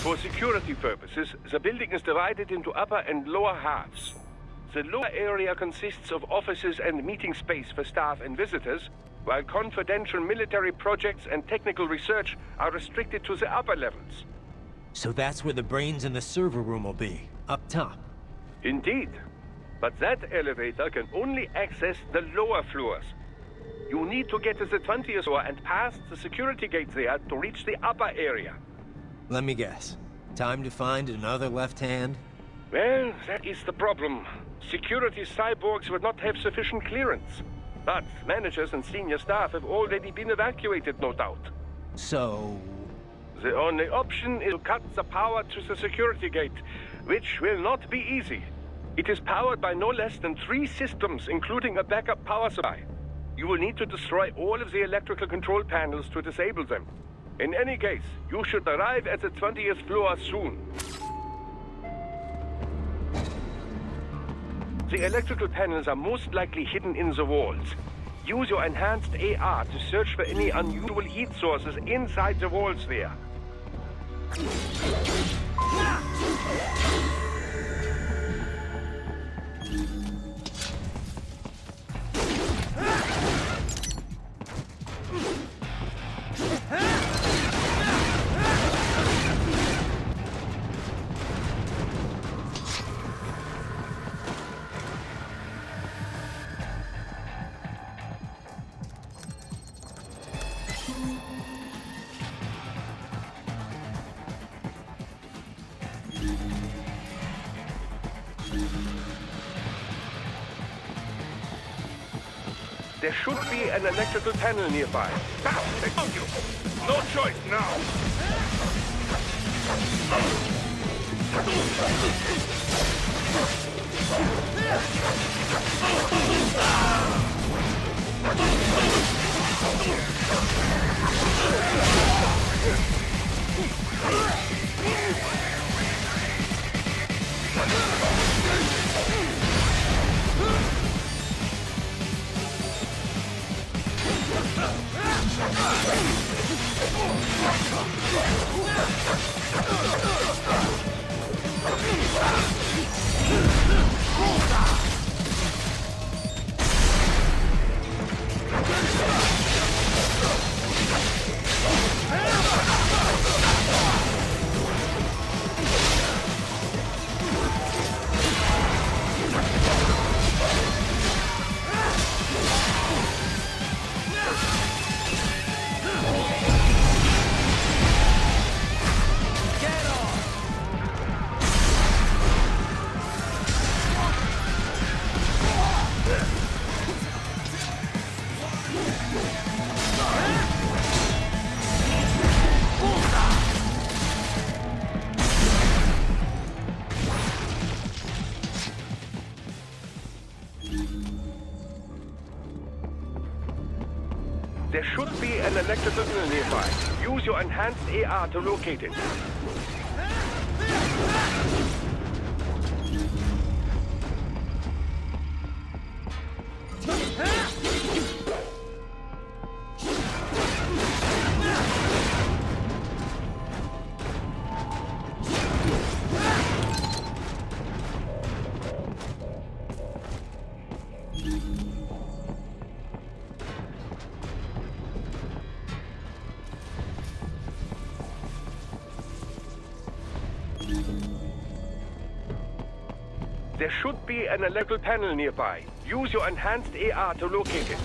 For security purposes, the building is divided into upper and lower halves. The lower area consists of offices and meeting space for staff and visitors, while confidential military projects and technical research are restricted to the upper levels. So that's where the brains in the server room will be, up top. Indeed. But that elevator can only access the lower floors. You need to get to the 20th floor and pass the security gate there to reach the upper area. Let me guess. Time to find another left hand? Well, that is the problem. Security cyborgs would not have sufficient clearance. But managers and senior staff have already been evacuated, no doubt. So... The only option is to cut the power to the security gate, which will not be easy. It is powered by no less than 3 systems, including a backup power supply. You will need to destroy all of the electrical control panels to disable them. In any case, you should arrive at the 20th floor soon. The electrical panels are most likely hidden in the walls. Use your enhanced AR to search for any unusual heat sources inside the walls there. There should be an electrical panel nearby. Now, they found you. No choice now. There should be an electrical panel nearby. Use your enhanced AR to locate it. There should be an electrical panel nearby. Use your enhanced AR to locate it.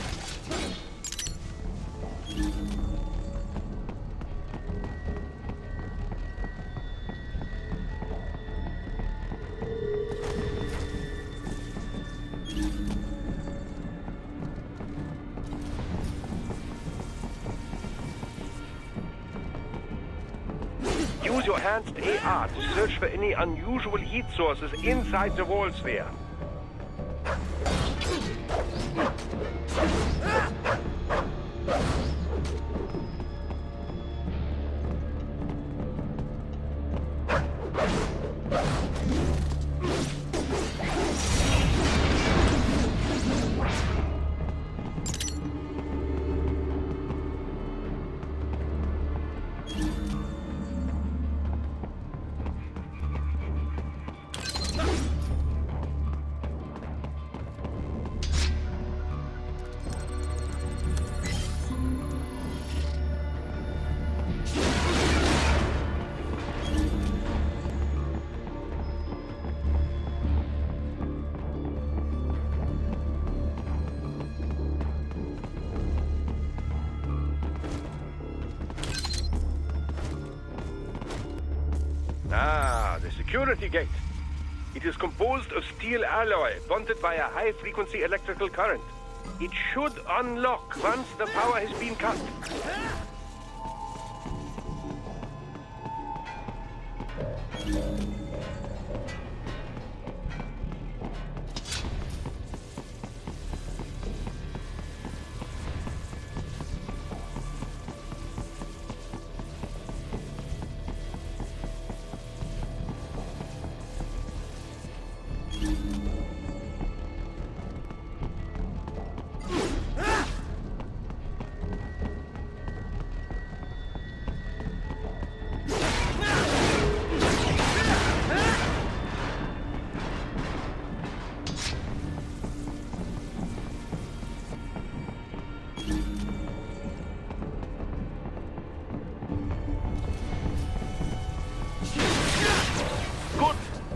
Use your enhanced AR to search for any unusual heat sources inside the wall sphere. Ah, the security gate. It is composed of steel alloy bonded by a high-frequency electrical current. It should unlock once the power has been cut.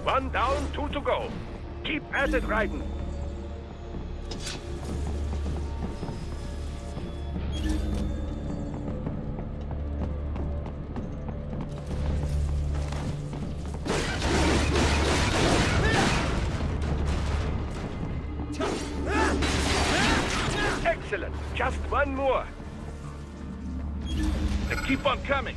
One down, two to go. Keep at it, Raiden. Excellent. Just one more. And keep on coming.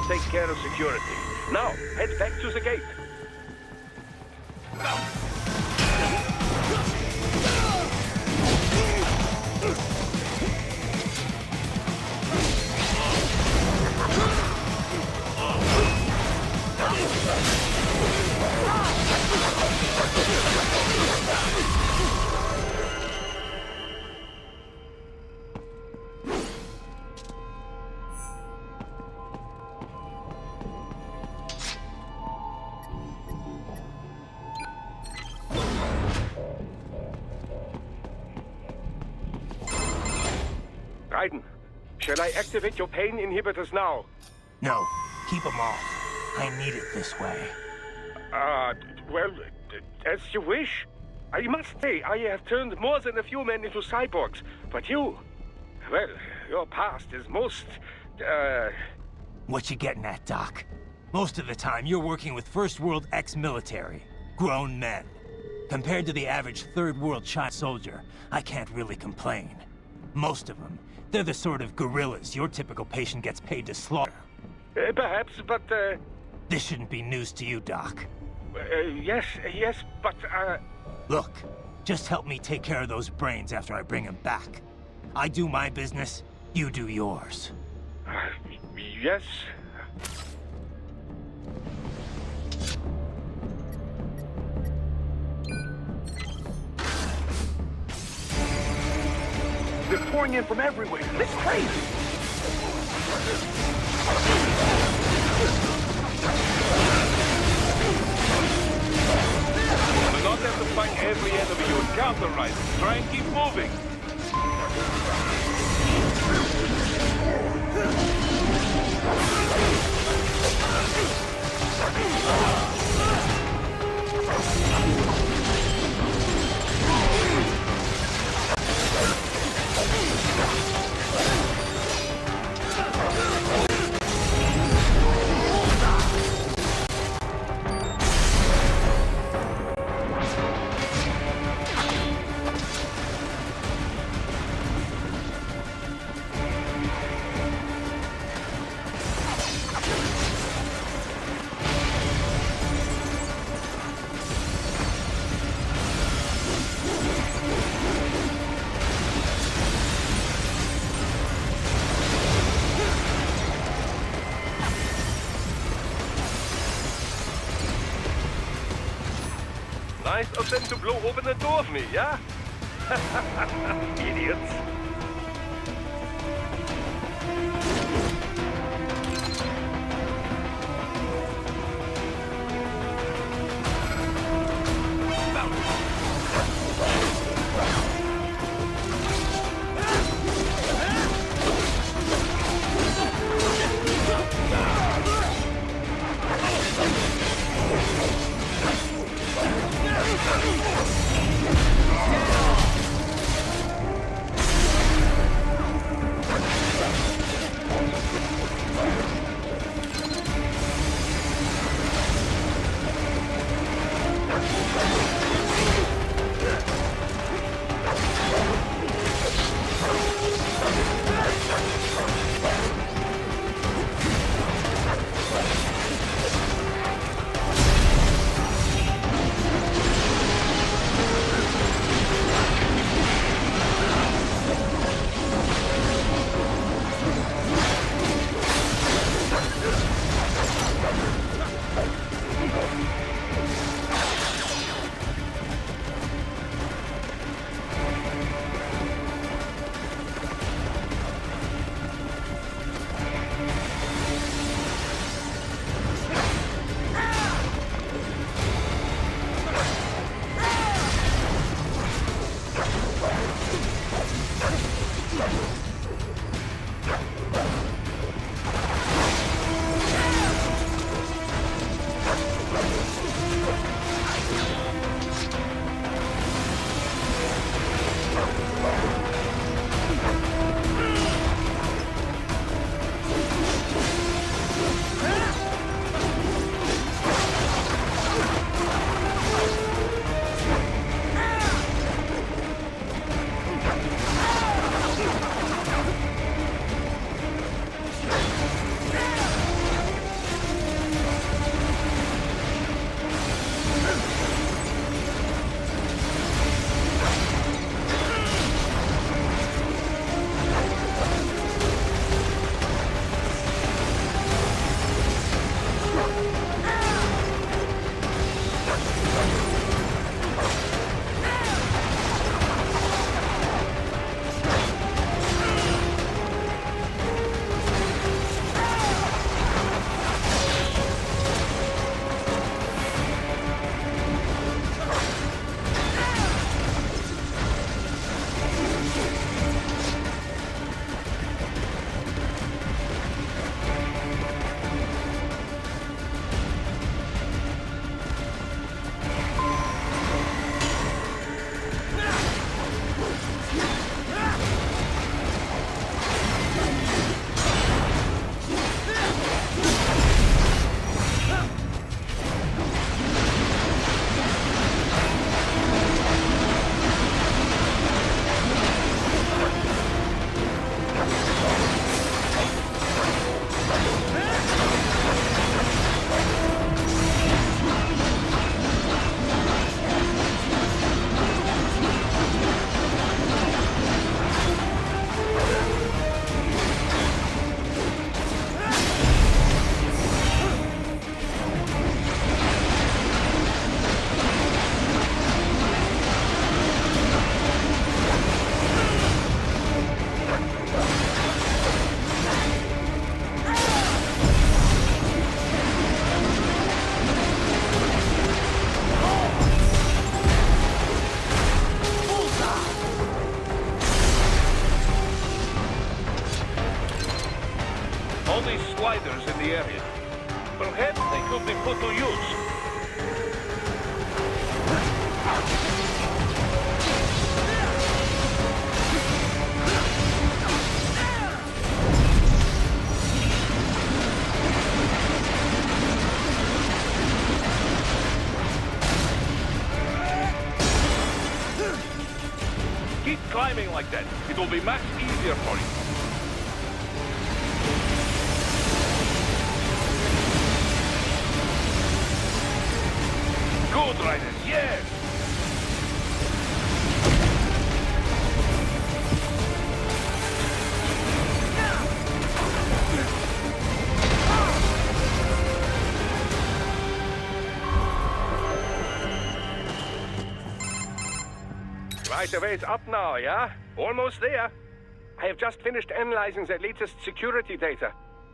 Take care of security. Now, head back to the gate. Raiden, shall I activate your pain inhibitors now? No, keep them off. I need it this way. Well, as you wish. I must say, I have turned more than a few men into cyborgs, but you... Well, your past is most, What you getting at, Doc? Most of the time, you're working with First World ex-military. Grown men. Compared to the average Third World child soldier, I can't really complain. Most of them, they're the sort of guerrillas your typical patient gets paid to slaughter. Perhaps, but, This shouldn't be news to you, Doc. Yes, but, Look, just help me take care of those brains after I bring them back. I do my business, you do yours. Yes. They're pouring in from everywhere. It's crazy. Do not have to fight every enemy you encounter, Raiden. Try and keep moving. Nice of them to blow open the door for me, yeah? Idiots. the area. Perhaps they could be put to use. Keep climbing like that. It will be much easier for you. Good, Raiden. Yes! Right away, it's up now, yeah? Almost there. I have just finished analyzing the latest security data.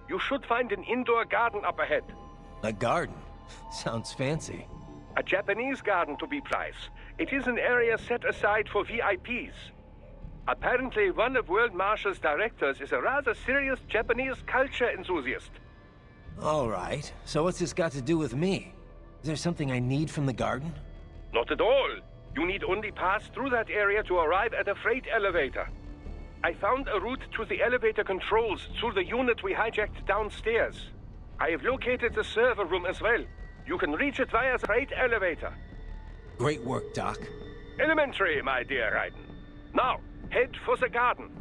You should find an indoor garden up ahead. A garden? Sounds fancy. A Japanese garden, to be precise. It is an area set aside for VIPs. Apparently, one of World Marshal's directors is a rather serious Japanese culture enthusiast. All right. So what's this got to do with me? Is there something I need from the garden? Not at all. You need only pass through that area to arrive at a freight elevator. I found a route to the elevator controls through the unit we hijacked downstairs. I have located the server room as well. You can reach it via the freight elevator. Great work, Doc. Elementary, my dear Raiden. Now, head for the garden.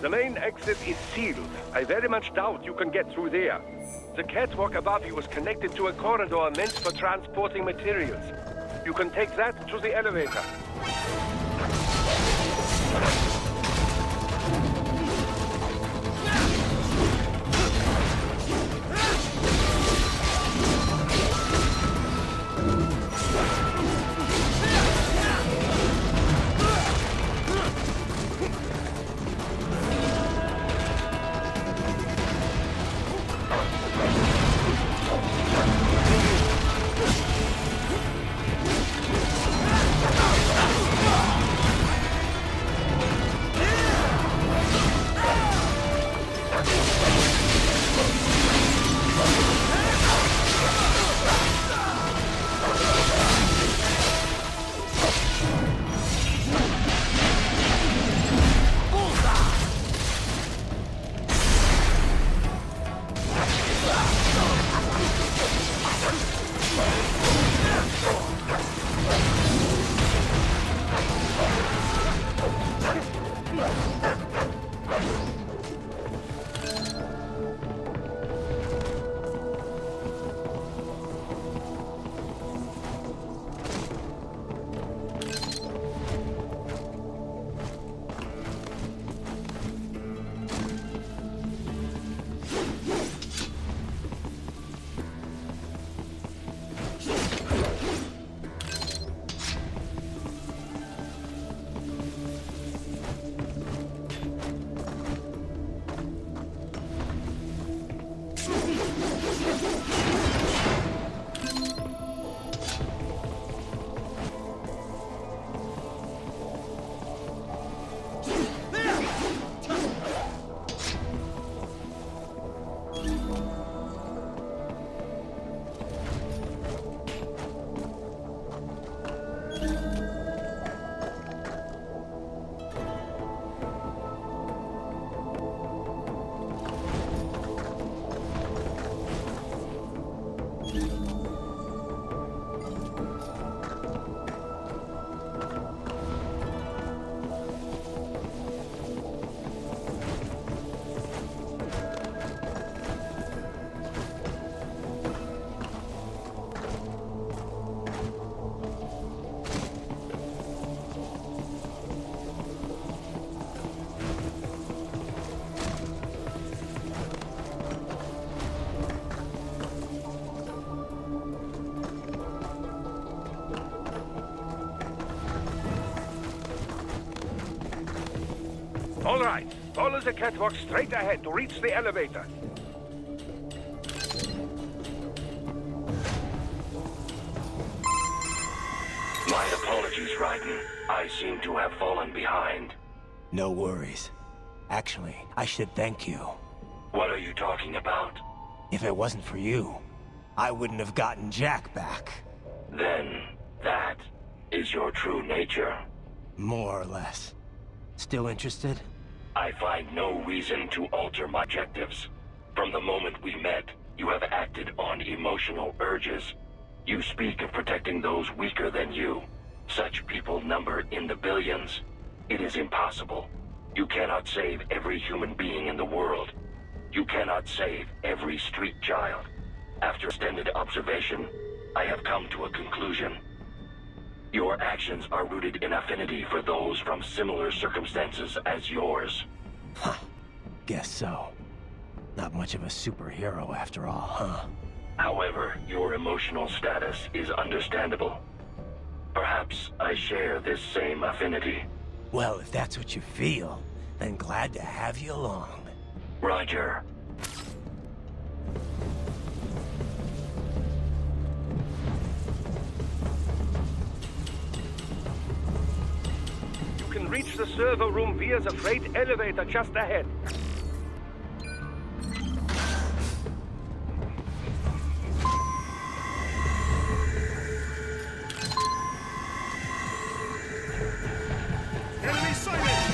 The main exit is sealed. I very much doubt you can get through there. The catwalk above you is connected to a corridor meant for transporting materials. You can take that to the elevator. All right. Follow the catwalk straight ahead to reach the elevator. My apologies, Raiden. I seem to have fallen behind. No worries. Actually, I should thank you. What are you talking about? If it wasn't for you, I wouldn't have gotten Jack back. Then, that is your true nature. More or less. Still interested? I find no reason to alter my objectives. From the moment we met, you have acted on emotional urges. You speak of protecting those weaker than you. Such people number in the billions. It is impossible. You cannot save every human being in the world. You cannot save every street child. After extended observation, I have come to a conclusion. Your actions are rooted in affinity for those from similar circumstances as yours. Huh. Guess so. Not much of a superhero after all, huh? However, your emotional status is understandable. Perhaps I share this same affinity. Well, if that's what you feel, then glad to have you along. Roger. You can reach the server room via the freight elevator just ahead. Enemy sighted!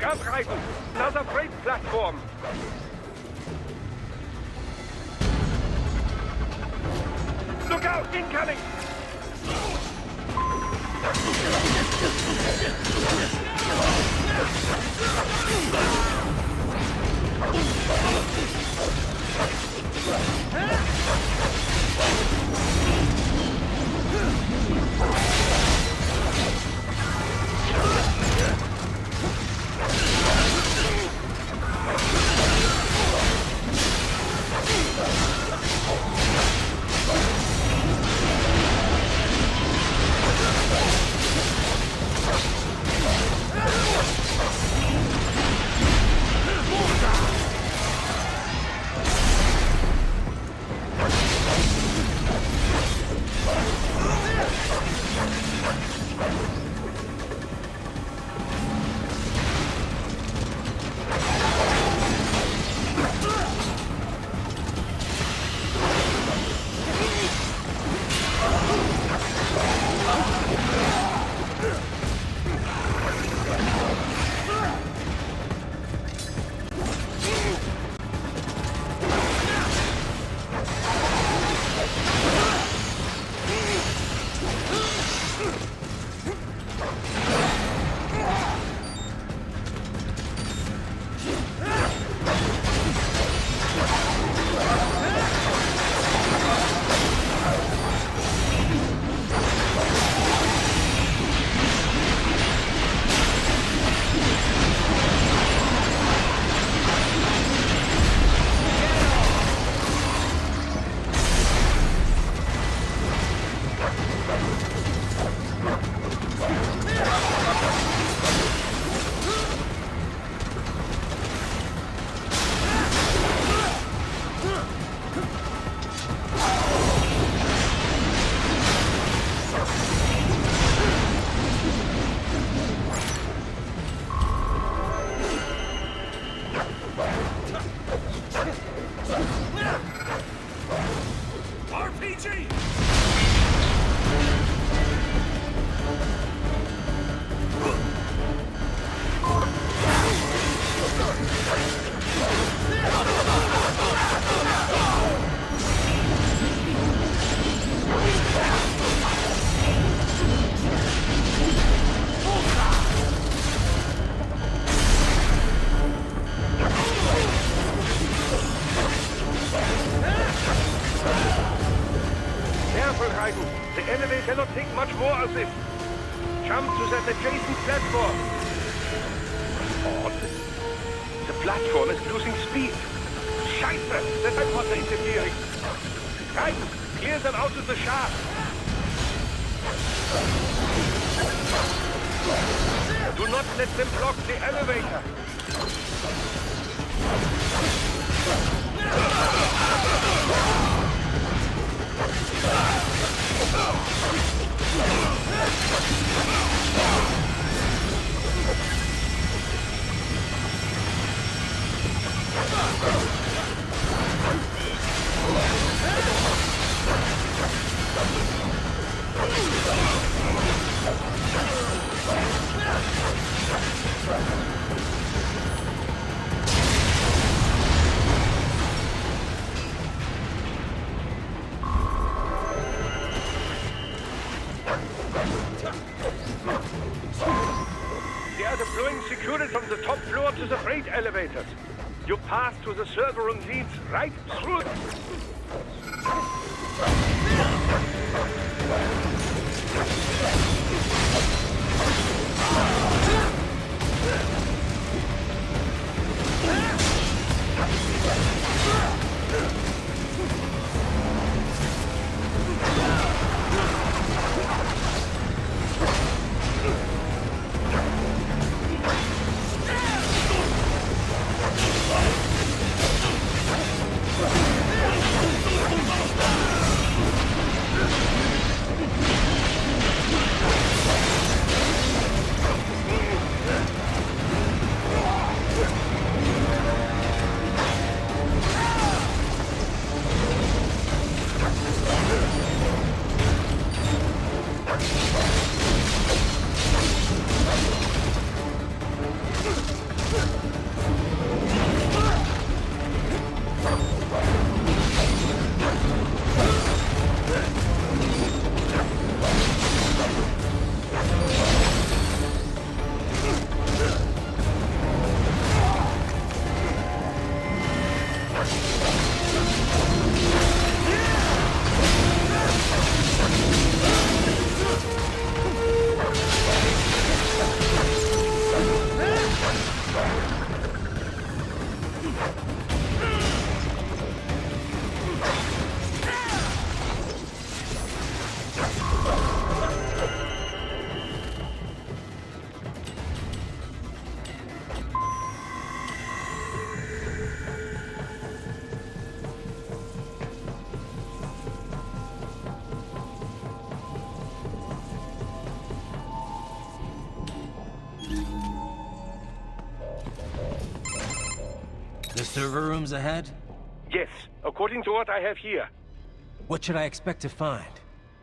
up, Raiden. Another freight platform. Look out! Incoming! Cannot take much more of this. Jump to that adjacent platform. Odd. The platform is losing speed. Scheiße! The teleporter is interfering. Right! Clear them out of the shaft. Do not let them block the elevator. They are deploying security from the top floor to the freight elevators. Your path to the server room leads right through. Server rooms ahead? Yes, according to what I have here. What should I expect to find?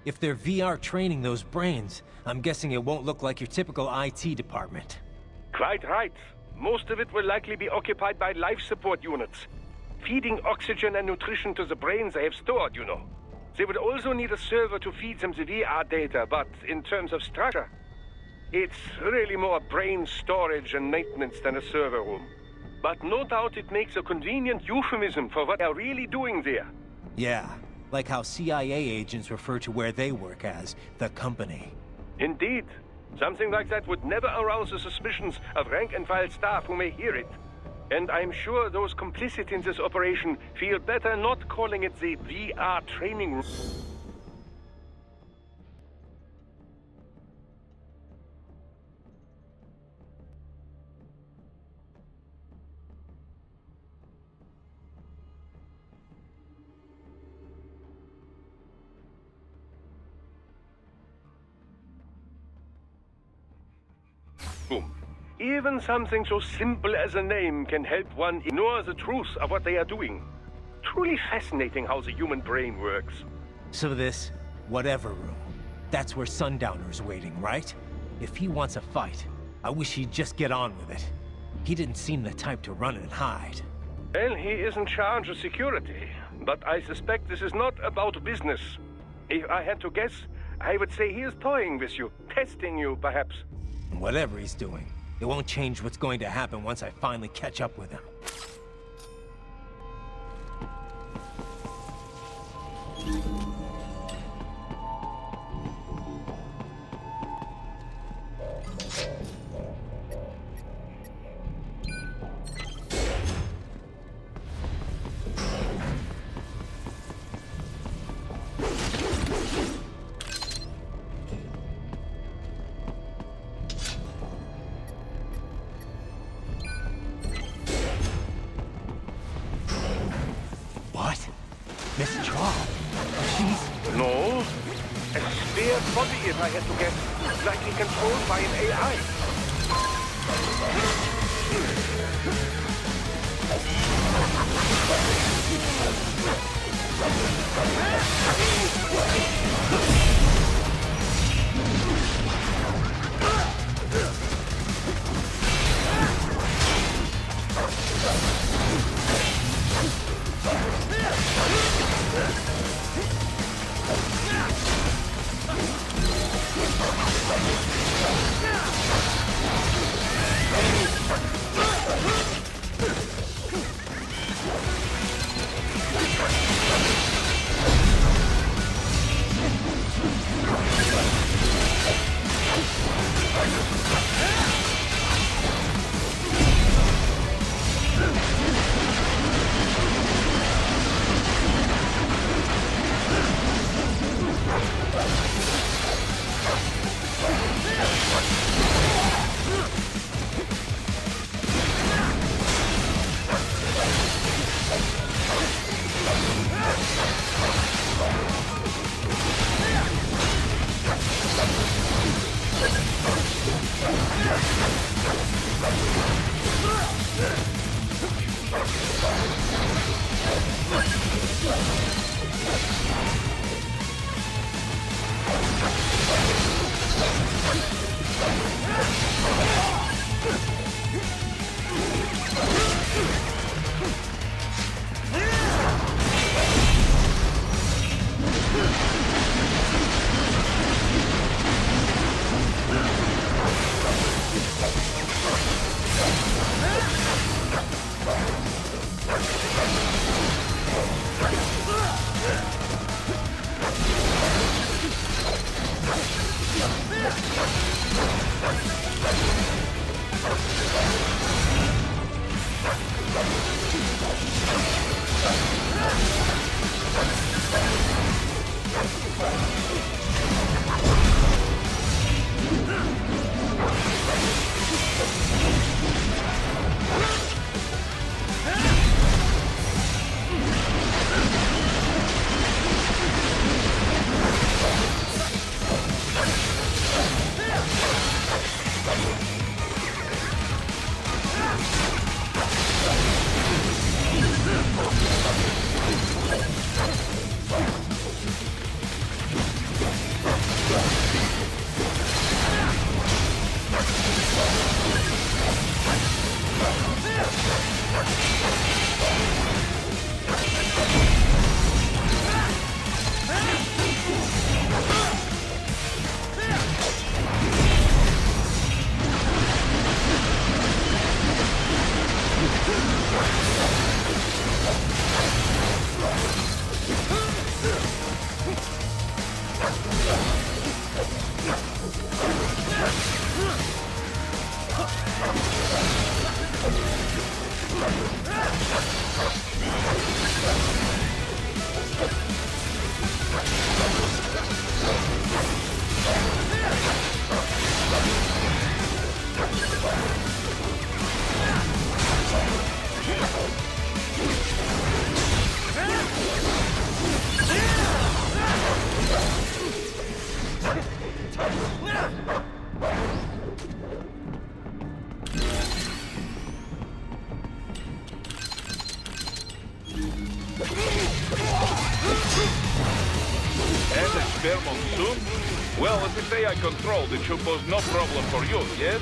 If they're VR training those brains, I'm guessing it won't look like your typical IT department. Quite right. Most of it will likely be occupied by life support units. Feeding oxygen and nutrition to the brains they have stored, you know. They would also need a server to feed them the VR data, but in terms of structure, it's really more brain storage and maintenance than a server room. But no doubt it makes a convenient euphemism for what they're really doing there. Yeah, like how CIA agents refer to where they work as the company. Indeed. Something like that would never arouse the suspicions of rank-and-file staff who may hear it. And I'm sure those complicit in this operation feel better not calling it the VR training room. Boom. Even something so simple as a name can help one ignore the truth of what they are doing. Truly fascinating how the human brain works. So this, whatever room, that's where Sundowner's waiting, right? If he wants a fight, I wish he'd just get on with it. He didn't seem the type to run and hide. Well, he is in charge of security, but I suspect this is not about business. If I had to guess, I would say he is toying with you, testing you, perhaps. Whatever he's doing, it won't change what's going to happen once I finally catch up with him. If I had to guess, likely controlled by an AI. say I controlled, it should pose no problem for you, yes?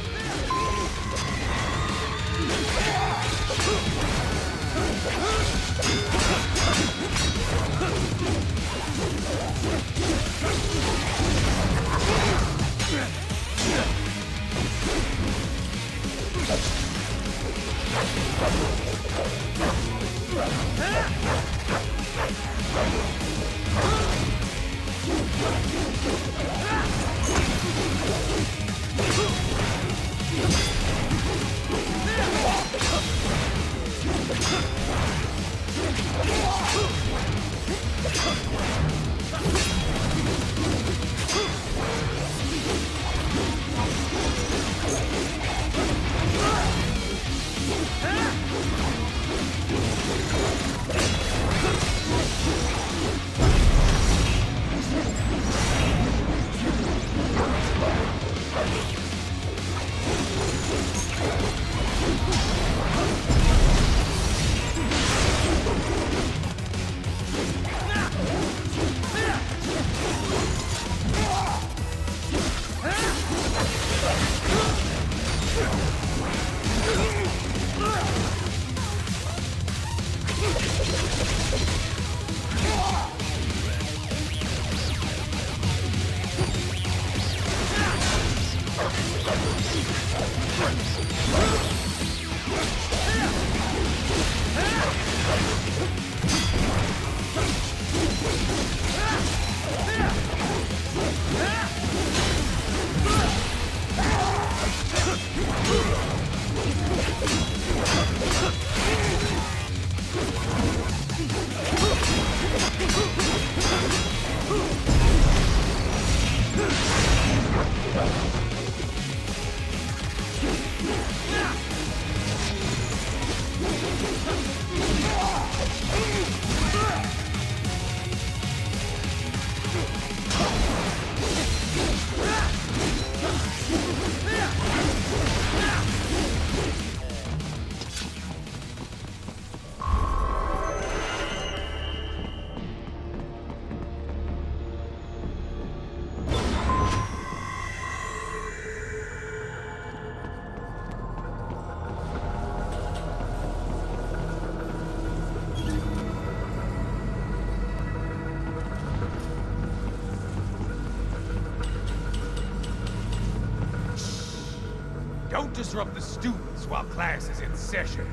Don't disrupt the students while class is in session.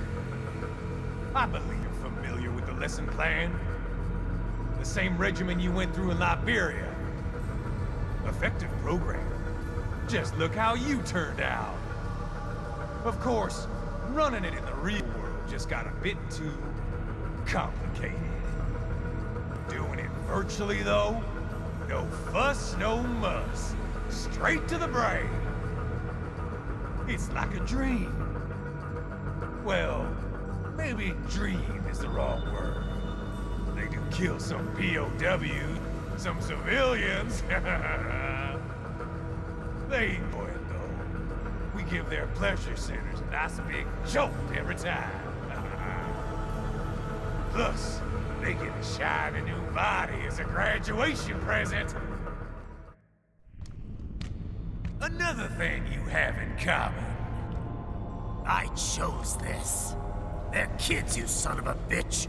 I believe you're familiar with the lesson plan. The same regimen you went through in Liberia. Effective program. Just look how you turned out. Of course, running it in the real world just got a bit too complicated. Doing it virtually, though? No fuss, no muss. Straight to the brain. It's like a dream. Well, maybe dream is the wrong word. They do kill some POWs, some civilians. They ain't know it, though. We give their pleasure centers a nice big jolt every time. Plus, they get a shiny new body as a graduation present. Another thing you have in common. I chose this. They're kids, you son of a bitch.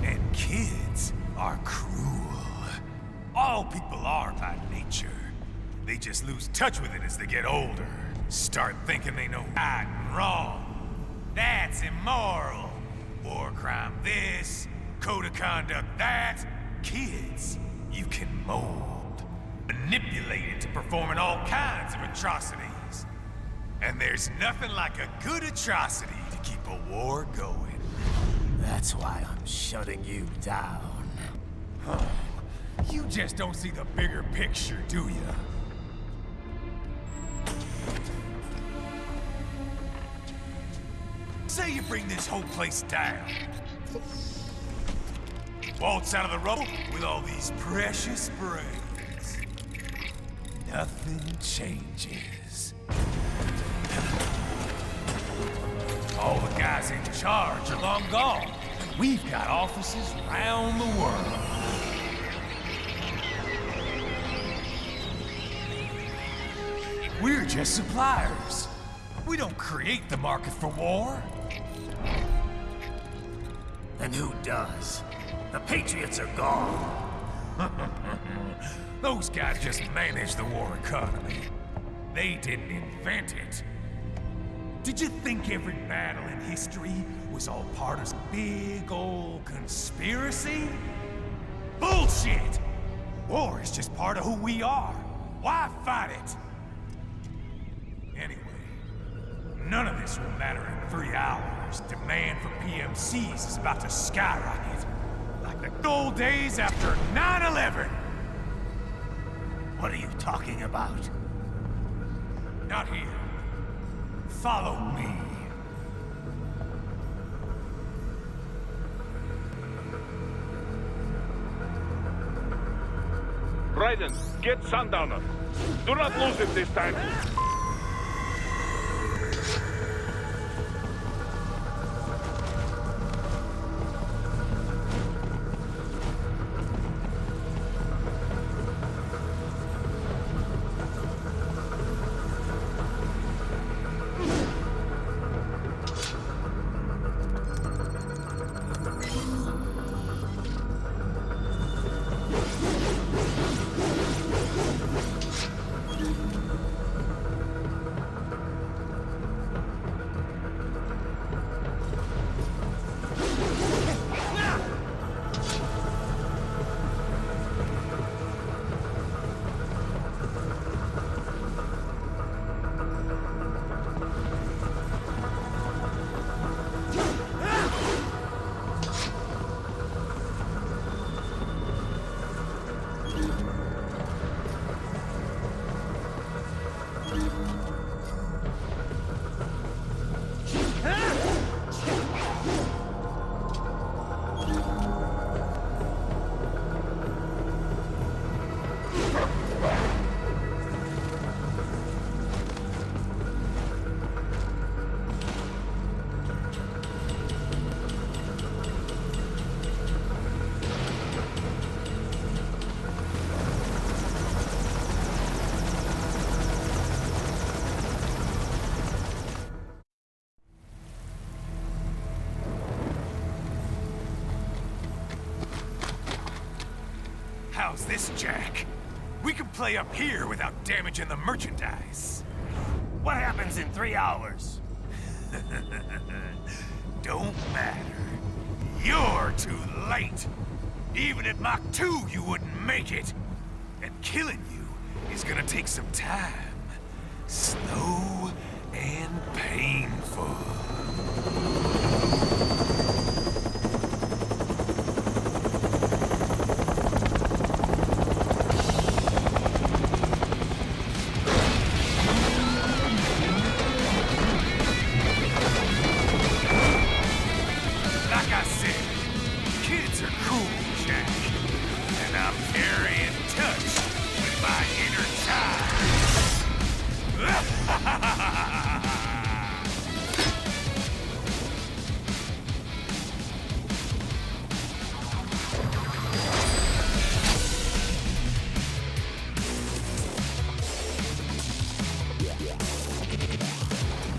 And kids are cruel. All people are by nature. They just lose touch with it as they get older. Start thinking they know right and wrong. That's immoral. War crime this, code of conduct that. Kids, you can mold, manipulate into performing all kinds of atrocities. And there's nothing like a good atrocity to keep a war going. That's why I'm shutting you down. You just don't see the bigger picture, do you? Say you bring this whole place down. Waltz out of the rubble with all these precious brains. Nothing changes. All the guys in charge are long gone. We've got offices around the world. We're just suppliers. We don't create the market for war. And who does? The Patriots are gone. Those guys just manage the war economy. They didn't invent it. Did you think every battle in history was all part of some big old conspiracy? Bullshit! War is just part of who we are. Why fight it? Anyway, none of this will matter in 3 hours. Demand for PMCs is about to skyrocket. Like the gold days after 9/11. What are you talking about? Not here. Follow me. Raiden, get Sundowner. Do not lose it this time. How's this, Jack? We can play up here without damaging the merchandise. What happens in 3 hours? Don't matter. You're too late. Even at Mach 2, you wouldn't make it. And killing you is gonna take some time. Slow and painful.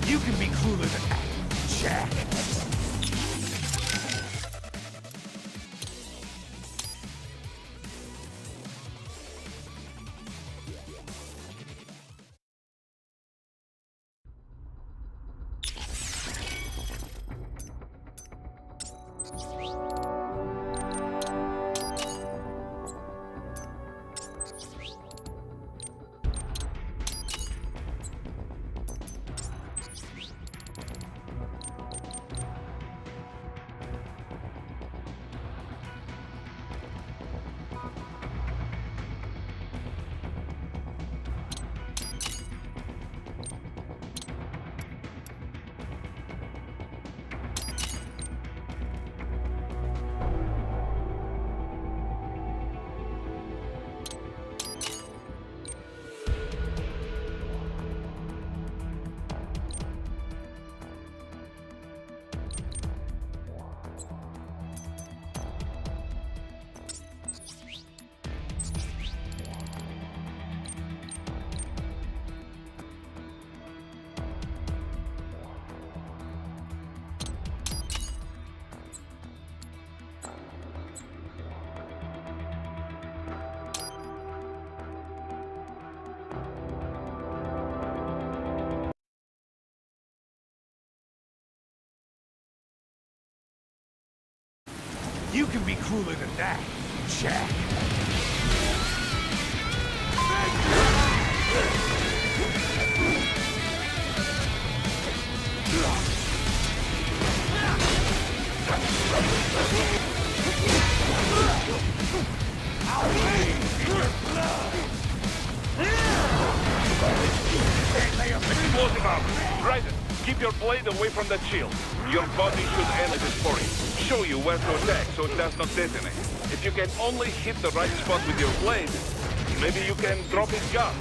You can be cooler than that, Jack. You can be crueler than that, Jack. I'll bathe in your blood. Explosive armor. Raiden, keep your blade away from that shield. Your body should analyze it for you. Show you where to attack so it does not detonate. If you can only hit the right spot with your blade, maybe you can drop his gun.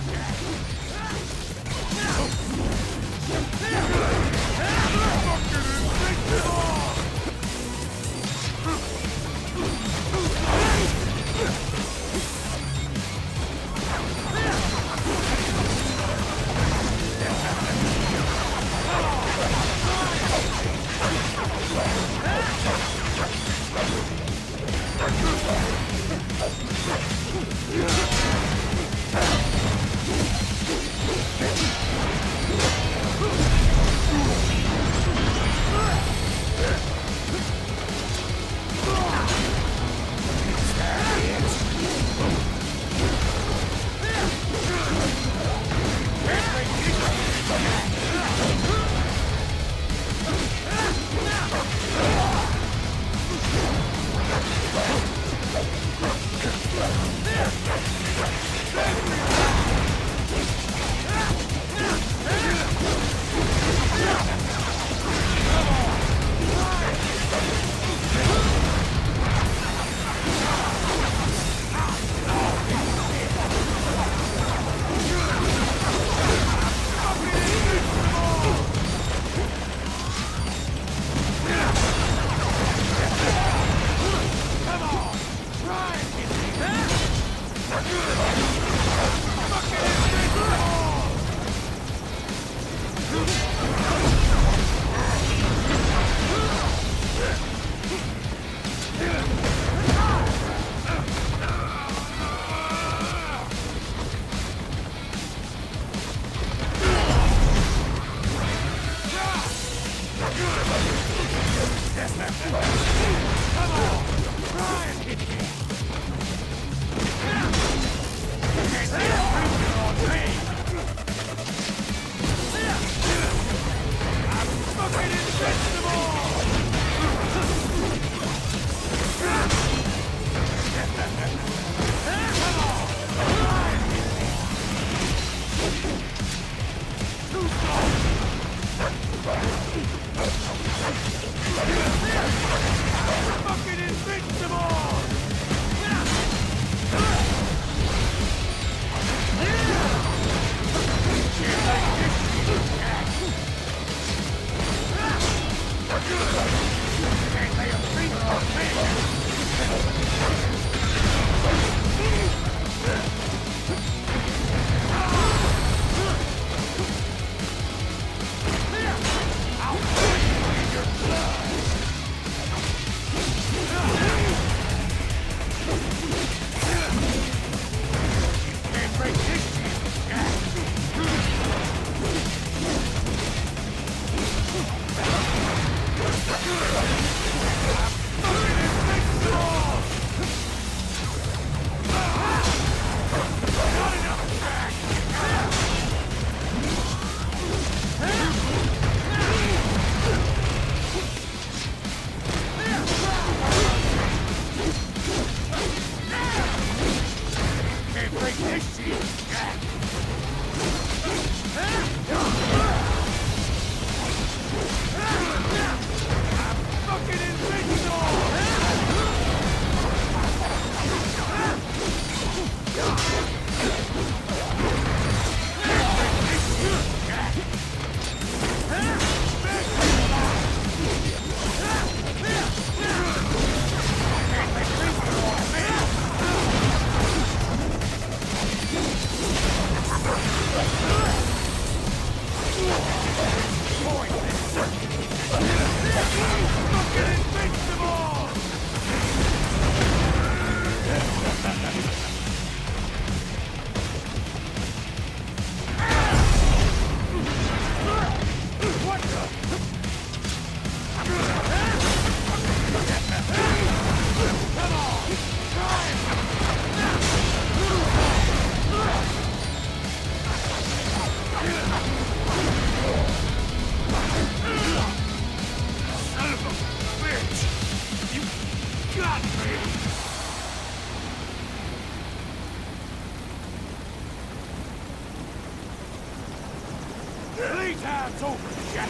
Time's over, Jack.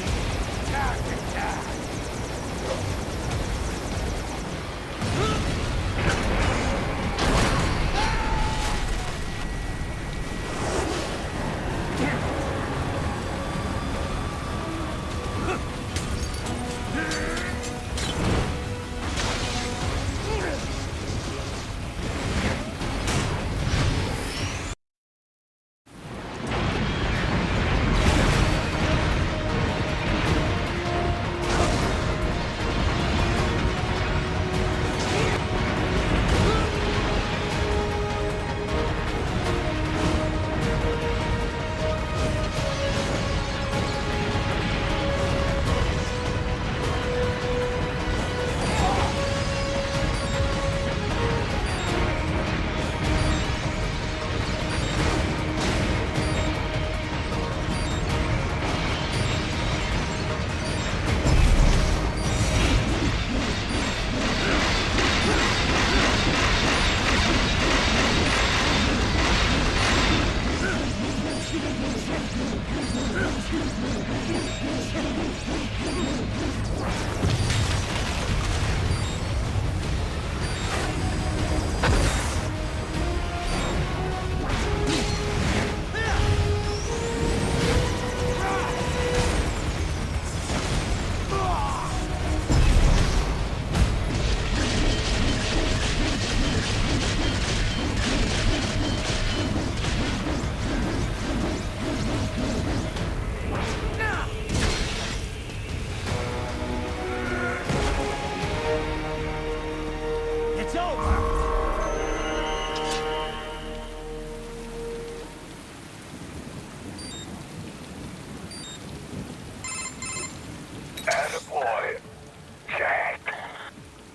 Time to die.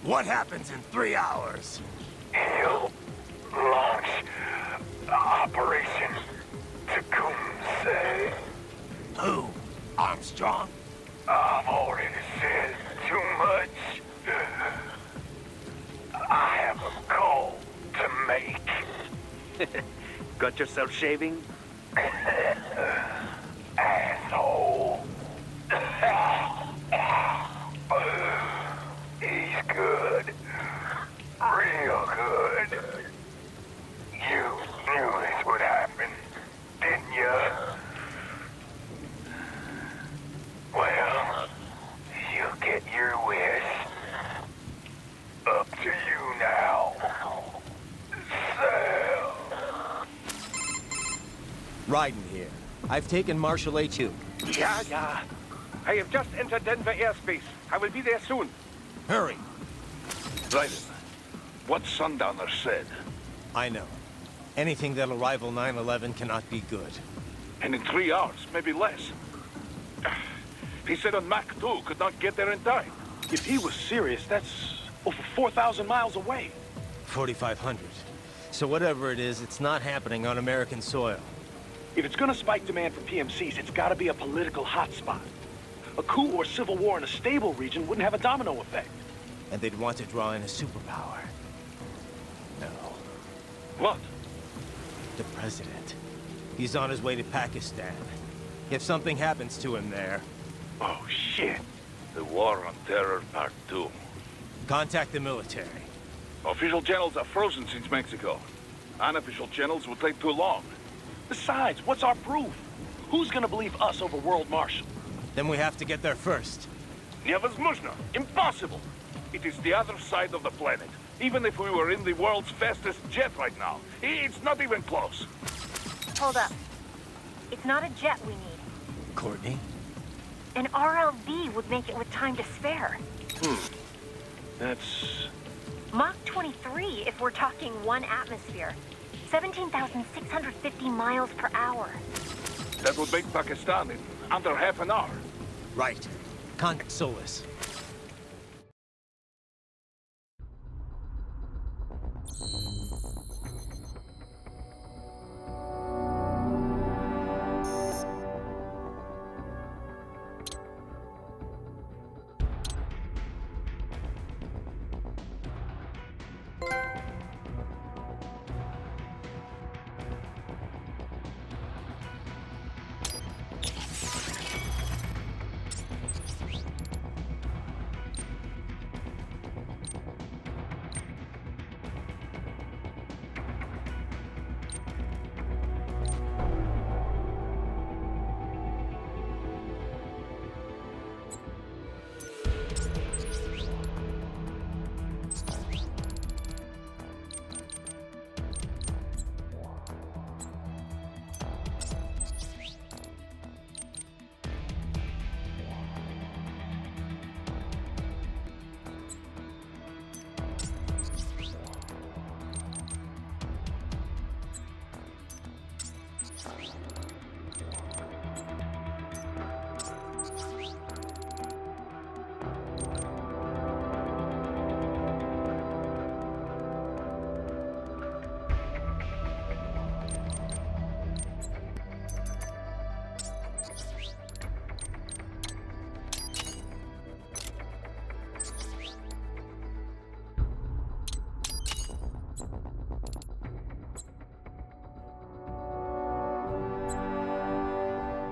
What happens in 3 hours? He'll launch Operation Tecumseh. Who? Armstrong? I've already said too much. I have a call to make. Got yourself shaving? Asshole. He's good. Real good. You knew this would happen, didn't you? Well, you get your wish. Up to you now. Sal. Raiden here. I've taken Marshal Ep2. Yeah. I have just entered Denver airspace. I will be there soon. Hurry. Raiden, what Sundowner said. I know. Anything that'll rival 9/11 cannot be good. And in 3 hours, maybe less. He said a Mach 2 could not get there in time. If he was serious, that's over 4,000 miles away. 4,500. So whatever it is, it's not happening on American soil. If it's gonna spike demand for PMCs, it's gotta be a political hotspot. A coup or civil war in a stable region wouldn't have a domino effect. And they'd want to draw in a superpower. No. What? The president. He's on his way to Pakistan. If something happens to him there... Oh, shit. The War on Terror Part 2. Contact the military. Official channels are frozen since Mexico. Unofficial channels will take too long. Besides, what's our proof? Who's gonna believe us over World Marshal? Then we have to get there first. Невозможно. Impossible. It is the other side of the planet. Even if we were in the world's fastest jet right now, it's not even close. Hold up. It's not a jet we need. Courtney? An RLV would make it with time to spare. That's... Mach 23 if we're talking 1 atmosphere. 17,650 miles per hour. That would make Pakistan in under half an hour. Right. Contact Solus.